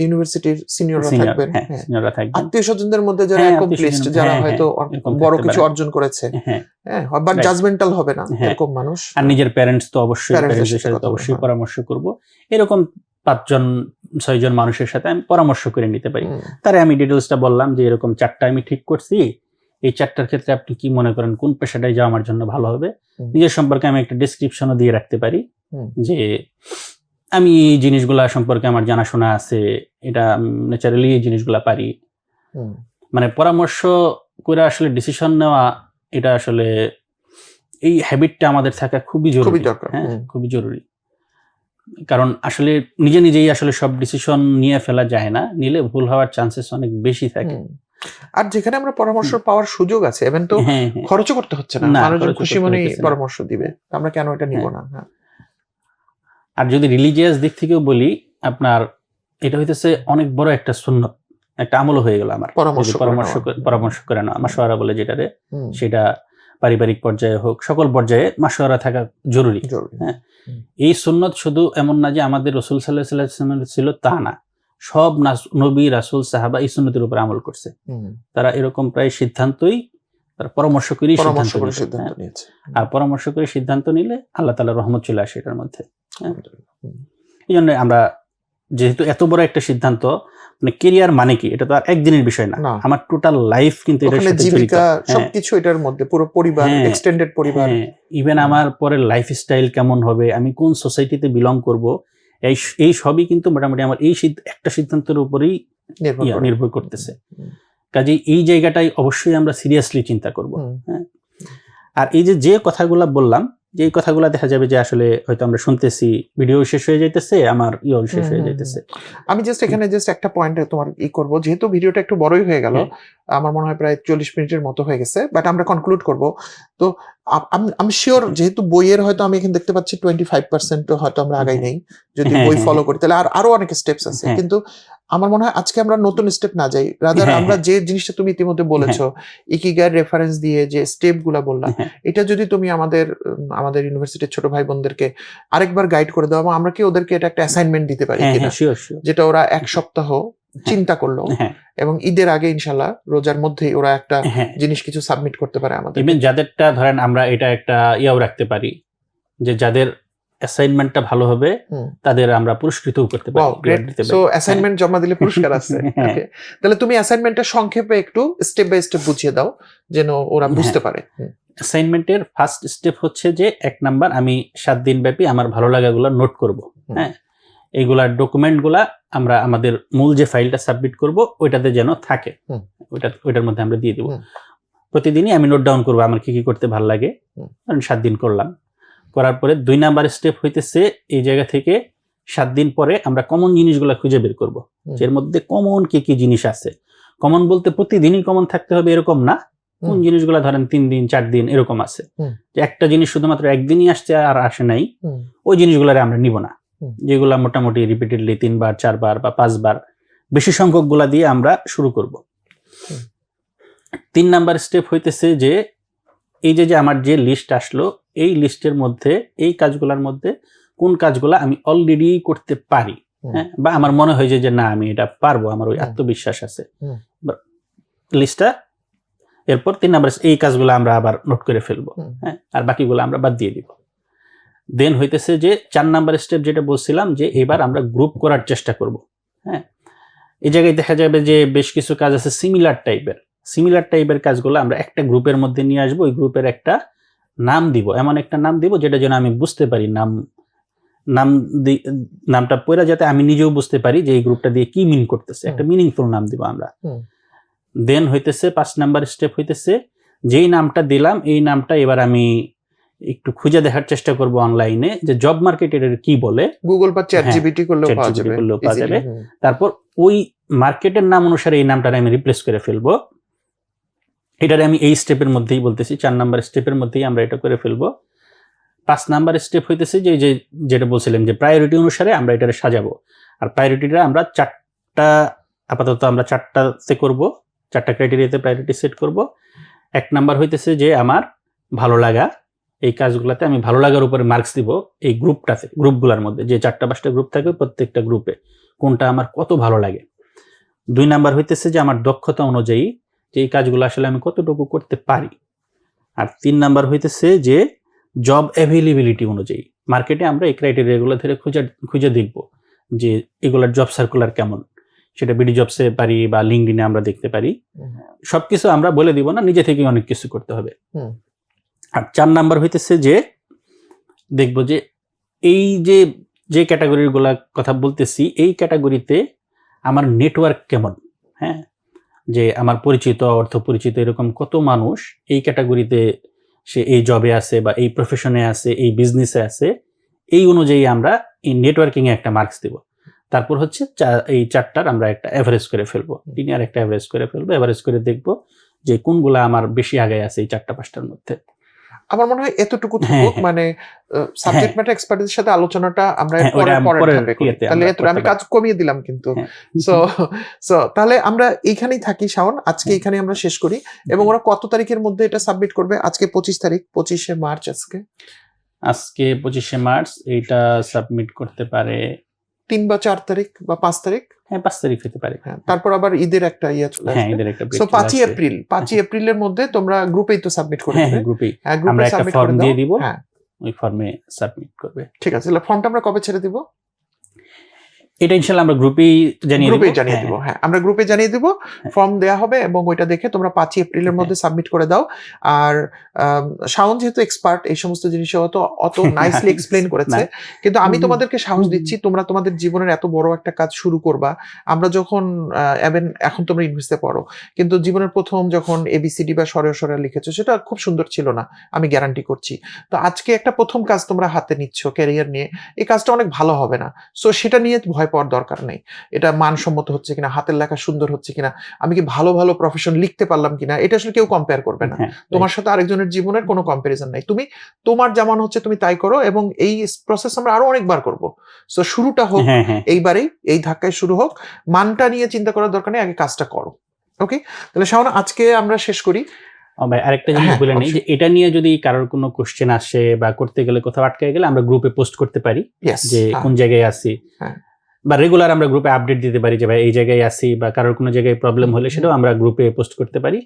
ইউনিভার্সিটির সিনিয়ররা senior, থাকবেন, হ্যাঁ, হ্যাঁ, seniorরা থাকবেন। আত্মীয় স্বজনদের মধ্যে যারা হ্যাঁ, অ্যাকমপ্লিশড, আত্মীয়স্বজন, যারা হ্যাঁ, হয়তো এরকম বড় থাকতে কিছু পারে। অর্জন করেছে, হ্যাঁ, হ্যাঁ, বাট Right. জাজমেন্টাল হবে না, হ্যাঁ। এরকম মানুষ। আর নিজের প্যারেন্টস তো অবশ্যই, Parents দের প্যারেন্টসদের সাথে সাথে কথা তো বলা, অবশ্যই হ্যাঁ। পরামর্শ করব। এরকম 5-6 জন মানুষের সাথে আমি পরামর্শ করে নিতে পারি। হুম, তারে আমি ডিটেলসটা বললাম যে এরকম 4টা আমি ঠিক করছি, এই 4টার ক্ষেত্রে আপনি কি মনে করেন কোন পেশাটাই যাওয়া আমার জন্য ভালো হবে। নিজের সম্পর্কে আমি একটা ডেসক্রিপশনও দিয়ে রাখতে পারি, যে আমি এই জিনিসগুলা সম্পর্কে আমার জানাশোনা আছে, এটা ন্যাচারালি এই জিনিসগুলা পারি। মানে পরামর্শ করে আসলে ডিসিশন নেওয়া, এটা আসলে এই হ্যাবিটটা আমাদের থাকা খুবই জরুরি, খুবই দরকার। হ্যাঁ, খুবই জরুরি। কারণ আসলে নিজেই আসলে সব ডিসিশন নিয়ে ফেলা যায় না, নিলে ভুল হওয়ার চান্সেস অনেক বেশি থাকে। আর যেখানে আমরা পরামর্শ পাওয়ার সুযোগ আছে, এভেন তো হ্যাঁ, হ্যাঁ। খরচও করতে হচ্ছে না, না, মানুষজন খরচও খুশি করতে মনেই হইতেছে না। পরামর্শ দিবে, আমরা কেন এটা নিব না? হ্যাঁ। আর যদি রিলিজিয়াস দিক থেকেও বলি, আপনার এটা হইতেছে অনেক বড় একটা সুন্নত, একটা আমল হয়ে গেল আমার, পরামর্শ যদি করে নেওয়া। পরামর্শ করে না, মাশওয়ারা বলে যেটারে, সেটা পারিবারিক পর্যায়ে হোক, সকল পর্যায়ে মাশওয়ারা থাকা জরুরি। জরুরি। হ্যাঁ, এই সুন্নত শুধু এমন না যে আমাদের রাসূল সাল্লাল্লাহু আলাইহি ওয়াসাল্লাম ছিল, তা না, সব নবী, রাসূল, সাহাবা এই সুন্নতের উপর আমল করছে। তারা এরকম প্রায় সিদ্ধান্তই তারা পরামর্শ করেই পরামর্শ করে নিত, সিদ্ধান্ত হ্যাঁ। নিয়েছে। আর পরামর্শ করে সিদ্ধান্ত নিলে আল্লাহ তাআলার রহমত চলে আসে এটার মধ্যে, হ্যাঁ। এই জন্য আমরা, যেহেতু এত বড় একটা সিদ্ধান্ত, মানে কেরিয়ার মানে কি, এটা তো আর একদিনের বিষয় না, না। আমার টোটাল লাইফ কিন্তু এটার ওখানে সাথে জড়িত, জীবিকা, হ্যাঁ। সবকিছু এটার মধ্যে, পুরো পরিবার, হ্যাঁ, এক্সটেন্ডেড পরিবার, ইভেন আমার পরের লাইফ স্টাইল কেমন হবে, আমি কোন সোসাইটিতে বিলং করব, এই সবই কিন্তু মোটামুটি আমার এই একটা সিদ্ধান্তের উপরেই নির্ভর করতেছে। কাজেই এই জায়গাটাই অবশ্যই আমরা সিরিয়াসলি চিন্তা করব, হ্যাঁ। আর এই যে কথাগুলা বললাম, যে এই কথাগুলা দেখা যাবে যে আসলে হয়তো আমরা শুনতেছি, ভিডিও শেষ হয়ে যাইতেছে, আমার শেষ হয়ে যাইতেছে। আমি এখানে একটা পয়েন্টে তোমার করব, যেহেতু ভিডিওটা একটু বড়ই হয়ে গেল, আমার মনে হয় প্রায় 40 মিনিটের মতো হয়ে গেছে, বাট আমরা কনক্লুড করব। তো আমি শিওর, যেহেতু বইয়ের হয়তো আমি এখানে দেখতে পাচ্ছি 25% হয়তো আমরা আগাই নেই, যদি বই ফলো করি, তাহলে আরো অনেক স্টেপস আছে। কিন্তু আমার মনে হয় আজকে আমরা নতুন স্টেপ না যাই, রাদার আমরা যে জিনিসটা তুমি ইতিমধ্যে বলেছো, ইকিগাই রেফারেন্স দিয়ে যে স্টেপ গুলা বললা, এটা যদি তুমি আমাদের ইউনিভার্সিটির ছোট ভাই বোনদেরকে আরেকবার গাইড করে দাও, এবং আমরা কি ওদেরকে এটা একটা অ্যাসাইনমেন্ট দিতে পারি কিনা, যেটা ওরা 1 সপ্তাহ চিন্তা করলো, এবং ঈদের আগে ইনশাল্লাহ রোজার মধ্যেই ওরা একটা জিনিস কিছু সাবমিট করতে পারে আমাদের। ইভেন যাদেরটা ধরেন আমরা এটা একটা ইয়াও রাখতে পারি, যে যাদের অ্যাসাইনমেন্টটা ভালো হবে তাদের আমরা পুরস্কৃতও করতে পারি। সো অ্যাসাইনমেন্ট জমা দিলে পুরস্কার আছে। তাহলে তুমি অ্যাসাইনমেন্টটা সংক্ষেপে একটু স্টেপ বাই স্টেপ বুঝিয়ে দাও, যেন ওরা বুঝতে পারে। অ্যাসাইনমেন্টের ফার্স্ট স্টেপ হচ্ছে যে 1 নাম্বার, আমি 7 দিন ব্যাপী আমার ভালো লাগাগুলো নোট করব, হ্যাঁ। এইগুলার ডকুমেন্টগুলা আমরা আমাদের মূল যে ফাইলটা সাবমিট করব ওইটাতে যেন থাকে, ওইটার মধ্যে আমরা দিয়ে দেব। প্রতিদিনই আমি নোট ডাউন করবো আমার কি কি করতে ভালো লাগে, কারণ 7 দিন করলাম। করার পরে 2 নাম্বার স্টেপ হইতেছে, এই জায়গা থেকে 7 দিন পরে আমরা কমন জিনিসগুলা খুঁজে বের করব, এর মধ্যে কমন কি কি জিনিস আছে। কমন বলতে প্রতিদিনই কমন থাকতে হবে এরকম না, কোন জিনিসগুলা ধরেন 3 দিন 4 দিন এরকম আছে, যে একটা জিনিস শুধুমাত্র একদিনই আসছে আর আসে নাই, ওই জিনিসগুলারে আমরা নিব না। যেগুলা মোটামুটি রিপিটেডলি 3 বার 4 বার বা 5 বার বেশি সংখ্যক গুলা দিয়ে আমরা শুরু করব। 3 নাম্বার স্টেপ হইতেছে যে এই যে আমার যে লিস্ট আসলো, এই লিস্টের মধ্যে এই কাজগুলোর মধ্যে কোন কাজগুলা আমি অলরেডি করতে পারি, হ্যাঁ, বা আমার মনে হয় যে না আমি এটা পারবো, আমার ওই আত্মবিশ্বাস আছে, লিস্টটা। এরপর 3 নাম্বার এই কাজগুলো আমরা আবার নোট করে ফেলবো, হ্যাঁ, আর বাকিগুলো আমরা বাদ দিয়ে দিব। দেন হইতেছে যে 4 নাম্বার স্টেপ, যেটা বলছিলাম যে এবার আমরা গ্রুপ করার চেষ্টা করব, হ্যাঁ। এই জায়গায় দেখা যাবে যে বেশ কিছু কাজ আছে সিমিলার টাইপের কাজগুলো আমরা একটা গ্রুপের মধ্যে নিয়ে আসবো, ওই গ্রুপের একটা নাম দিব, এমন একটা নাম দিব যেটা যেন আমি বুঝতে পারি, নামটা পড়া যাতে আমি নিজেও বুঝতে পারি যে এই গ্রুপটা দিয়ে কি মিন করতেছে, একটা মিনিংফুল নাম দিব আমরা। দেন হইতেছে 5 নাম্বার স্টেপ হইতেছে যেই নামটা দিলাম এই নামটা এবার আমি একটু খুঁজে দেখার চেষ্টা করব অনলাইনে যে জব মার্কেট এটা কি বলে, গুগল বা চ্যাট জিপিটি করলেও পাওয়া যাবে। তারপর ওই মার্কেটের নাম অনুসারে এই নামটা আমি রিপ্লেস করে ফেলবো। এটারে আমি এই স্টেপের মধ্যেই বলতেছি, 4 নাম্বার স্টেপের মধ্যেই আমরা এটা করে ফেলবো। 5 নাম্বার স্টেপ হইতেছে যেটা বলছিলাম যে প্রায়োরিটি অনুসারে আমরা এটারে সাজাবো। আর প্রায়োরিটিটা আমরা আপাতত আমরা 4টাতে করব, 4টা ক্রাইটেরিয়াতে প্রায়োরিটি সেট করব। 1 নাম্বার হইতেছে যে আমার ভালো লাগা, এই কাজগুলোতে আমি ভালো লাগার উপরে মার্কস দিব। এই গ্রুপগুলোর মধ্যে যে 4টা-5টা গ্রুপ থাকবে, প্রত্যেকটা গ্রুপে কোনটা আমার কত ভালো লাগে। 2 নাম্বার হইতেছে যে আমার দক্ষতা অনুযায়ী যে এই কাজগুলো আসলে আমি কতটুকু করতে পারি। আর 3 নাম্বার হইতেছে যে জব অ্যাভেইলেবিলিটি অনুযায়ী মার্কেটে আমরা এই ক্রাইটেরিয়াগুলো ধরে খুঁজে দেখব যে এগুলার জব সার্কুলার কেমন, সেটা বিডি জবসে পারি বা লিঙ্কডইনে আমরা দেখতে পারি। সবকিছু আমরা বলে দিব না, নিজে থেকে অনেক কিছু করতে হবে। আর 4 নাম্বার হইতেছে যে দেখব যে এই যে ক্যাটাগরিগুলা কথা বলতেছি এই ক্যাটাগরিতে আমার নেটওয়ার্ক কেমন। হ্যাঁ, যে আমার পরিচিত, অর্থ পরিচিত এরকম কত মানুষ এই ক্যাটাগরিতে সে এই জবে আছে বা এই প্রফেশনে আছে, এই বিজনেসে আছে, এই অনুযায়ী আমরা এই নেটওয়ার্কিং এ একটা মার্কস দিব। তারপর হচ্ছে এই 4টার আমরা একটা এভারেজ করে ফেলবো, লিনিয়ার একটা এভারেজ করে ফেলবো। এভারেজ করে দেখবো যে কোনগুলা আমার বেশি আগে আছে এই 4টা-5টার মধ্যে। আমার মনে হয় এতটুকু থাকুক, মানে সাবজেক্ট ম্যাটার এক্সপার্টদের সাথে আলোচনাটা আমরা পরে করি। তাহলে আমি কাজ কমিয়ে দিলাম কিন্তু। সো তাহলে আমরা এইখানেই থাকি শাওন, আজকে এইখানে আমরা শেষ করি। এবং ওরা কত তারিখের মধ্যে এটা সাবমিট করবে? আজকে 25 তারিখ, 25শে মার্চ। আজকে 25শে মার্চ। এইটা সাবমিট করতে পারে 3 বা 4 তারিখ বা 5 তারিখ। হ্যাঁ, 5 তারিখ হতে পারে। তারপর আবার ঈদের একটা চলে আসবে। হ্যাঁ, ঈদের একটা। সো 5ই এপ্রিল, 5ই এপ্রিলের মধ্যে তোমরা গ্রুপেই তো সাবমিট করে দেবে। হ্যাঁ, গ্রুপে আমরা একটা ফর্ম দিয়ে দিব, হ্যাঁ ওই ফর্মে সাবমিট করবে। ঠিক আছে, তাহলে ফর্মটা আমরা কবে ছেড়ে দিব? এটা ইনশাআল্লাহ আমরা গ্রুপেই জানিয়ে দিব। হ্যাঁ, আমরা গ্রুপে জানিয়ে দিব, ফর্ম দেয়া হবে এবং ওইটা দেখে তোমরা 5ই এপ্রিলের মধ্যে সাবমিট করে দাও। আর শাওন যেহেতু এক্সপার্ট এই সমস্ত জিনিসে অত নাইসলি এক্সপ্লেইন করেছে, কিন্তু আমি তোমাদেরকে সাহস দিচ্ছি, তোমরা তোমাদের জীবনের এত বড় একটা কাজ শুরু করবা। আমরা যখন এখন তোমরা ইউনিভার্সিটিতে পড়ো, কিন্তু জীবনের প্রথম যখন এবিসিডি বা সরে লিখেছো সেটা খুব সুন্দর ছিল না, আমি গ্যারান্টি করছি। তো আজকে একটা প্রথম কাজ তোমরা হাতে নিচ্ছ ক্যারিয়ার নিয়ে, এই কাজটা অনেক ভালো হবে না। সো সেটা নিয়ে ভয় পাওয়ার দরকার নেই। এটা মানসম্মত হচ্ছে কিনা, হাতের লেখা সুন্দর হচ্ছে কিনা, আমি কি ভালো প্রফেশন লিখতে পারলাম কিনা, এটা আসলে কেউ কম্পেয়ার করবে না। তোমার সাথে আরেকজনের জীবনের কোনো কম্পারিজন নাই। তুমি তোমার যেমন হচ্ছে তুমি তাই করো, এবং এই প্রসেস আমরা আরো অনেকবার করব। সো শুরুটা হোক এইবারেই, এই ধাক্কায় শুরু হোক। মানটা নিয়ে চিন্তা করার দরকার নেই, আগে কাজটা করো। ওকে, তাহলে শাওন আজকে আমরা শেষ করি। ভাই আরেকটা জিনিস বলে নেই, যে এটা নিয়ে যদি কারোর কোনো কোশ্চেন আসে বা করতে গেলে কোথাও আটকে গেলে আমরা গ্রুপে পোস্ট করতে পারি যে কোন জায়গায় আছি, বা রেগুলার আমরা গ্রুপে আপডেট দিতে পারি যে ভাই এই জায়গায় আছি, বা কারোর কোনো জায়গায় প্রবলেম হলে সেটাও আমরা গ্রুপে পোস্ট করতে পারি।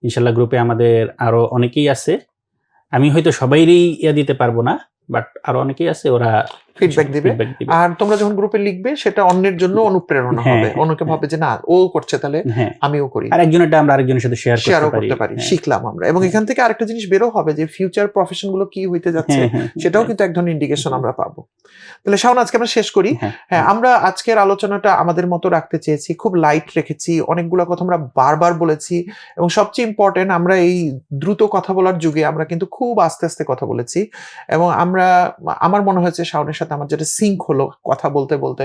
ইনশাল্লাহ গ্রুপে আমাদের আরো অনেকেই আছে, আমি হয়তো সবাইরই দিতে পারবো না, বাট আরো অনেকেই আছে, ওরা ফিডব্যাক দিবে। আর তোমরা যখন গ্রুপে লিখবে সেটা অন্যের জন্য অনুপ্রেরণা হবে, অনেকে ভাবে যে না ও করছে তাহলে আমিও করি, আর একজনেরটা আমরা আরেকজনের সাথে শেয়ার করতে পারি। শিখলাম আমরা, এবং এখান থেকে আরেকটা জিনিস বেরো হবে যে ফিউচার প্রফেশন গুলো কি হইতে যাচ্ছে, সেটাও কিন্তু এক ধরনের ইন্ডিকেশন আমরা পাবো। তাহলে শাওন আজকে আমরা শেষ করি। হ্যাঁ, আমরা আজকের আলোচনাটা আমাদের মতো রাখতে চেয়েছি, খুব লাইট রেখেছি, অনেকগুলো কথা আমরা বারবার বলেছি, এবং সবচেয়ে ইম্পর্টেন্ট আমরা এই দ্রুত কথা বলার যুগে আমরা কিন্তু খুব আস্তে আস্তে কথা বলেছি। এবং আমার মনে হয়েছে শাওনের সাথে আমার যেটা সিঙ্ক হলো কথা বলতে বলতে,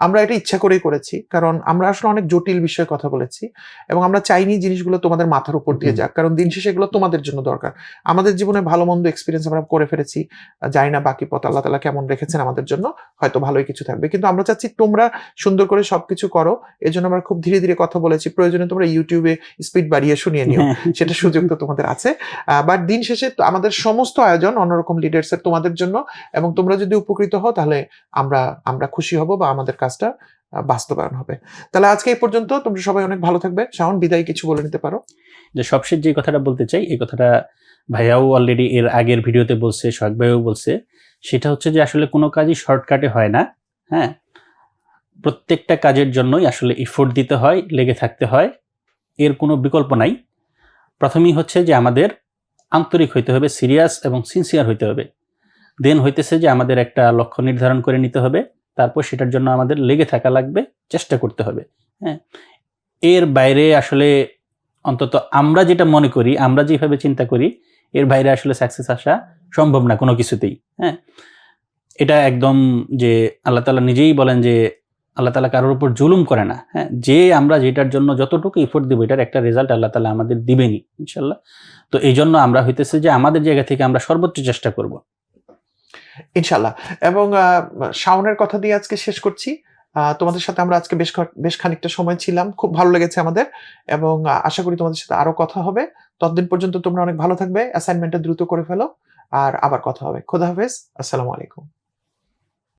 আমরা এটা ইচ্ছা করেই করেছি, কারণ আমরা আসলে অনেক জটিল বিষয়ে কথা বলেছি, এবং আমরা চাইনি জিনিসগুলো তোমাদের মাথার উপর দিয়ে যাক, কারণ দিন শেষে এগুলো তোমাদের জন্য দরকার। আমাদের জীবনে ভালো মন্দ এক্সপিরিয়েন্স আমরা করে ফেলেছি, জানি না বাকি পথ আল্লাহ তাআলা কেমন রেখেছেন আমাদের জন্য, হয়তো ভালোই কিছু থাকবে, কিন্তু আমরা চাচ্ছি তোমরা সুন্দর করে সবকিছু করো। এই জন্য আমরা খুব ধীরে ধীরে কথা বলেছি, প্রয়োজনে তোমরা ইউটিউবে স্পিড বাড়িয়ে শুনিয়ে নিও, সেটা সুযোগ তো তোমাদের আছে। বাট দিন শেষে আমাদের সমস্ত আয়োজন অন্যরকম লিডার্সের তোমাদের জন্য, এবং তোমরা যদি উপকৃত হও তাহলে আমরা খুশি হব, বা আমাদের কাজটা বাস্তবায়ন হবে। তাহলে আজকে এই পর্যন্ত, তোমরা সবাই অনেক ভালো থাকবে। শাওন, বিদায় কিছু বলে নিতে পারো? যে সবশেষ যে কথাটা বলতে চাই, এই কথাটা ভাইয়াও অলরেডি এর আগের ভিডিওতে বলছে, সোহাগ ভাইও বলছে, সেটা হচ্ছে যে আসলে কোনো কাজই শর্টকাটে হয় না। হ্যাঁ, প্রত্যেকটা কাজের জন্যই আসলে এফোর্ট দিতে হয়, লেগে থাকতে হয়, এর কোনো বিকল্প নাই। প্রথমেই হচ্ছে যে আমাদের আন্তরিক হইতে হবে, সিরিয়াস এবং সিনসিয়ার হইতে হবে। দেন হইতেছে যে আমাদের একটা লক্ষ্য নির্ধারণ করে নিতে হবে, তারপর সেটার জন্য আমাদের লেগে থাকা লাগবে, চেষ্টা করতে হবে। হ্যাঁ, এর বাইরে আসলে অন্তত আমরা যেটা মনে করি, আমরা যেভাবে চিন্তা করি, এর বাইরে আসলে সাকসেস আসা সম্ভব না কোনো কিছুতেই। হ্যাঁ, এটা একদম যে আল্লাহ তাআলা নিজেই বলেন যে আল্লাহ তাআলা কারোর উপর জুলুম করে না। হ্যাঁ, যে আমরা যেটার জন্য যতটুকু এফোর্ট দিব এটার একটা রেজাল্ট আল্লাহ তাআলা আমাদের দিবেনই ইনশাআল্লাহ। তো এই জন্য আমরা হইতেছে যে আমাদের জায়গা থেকে আমরা সর্বোচ্চ চেষ্টা করব। ইনশাল্লাহ। এবং শাওনের কথা দিয়ে আজকে শেষ করছি। তোমাদের সাথে আমরা আজকে বেশ খানিকটা সময় ছিলাম, খুব ভালো লেগেছে আমাদের, এবং আশা করি তোমাদের সাথে আরো কথা হবে। ততদিন পর্যন্ত তোমরা অনেক ভালো থাকবে, অ্যাসাইনমেন্টটা দ্রুত করে ফেলো, আর আবার কথা হবে। খোদা হাফেজ, আসসালামু আলাইকুম।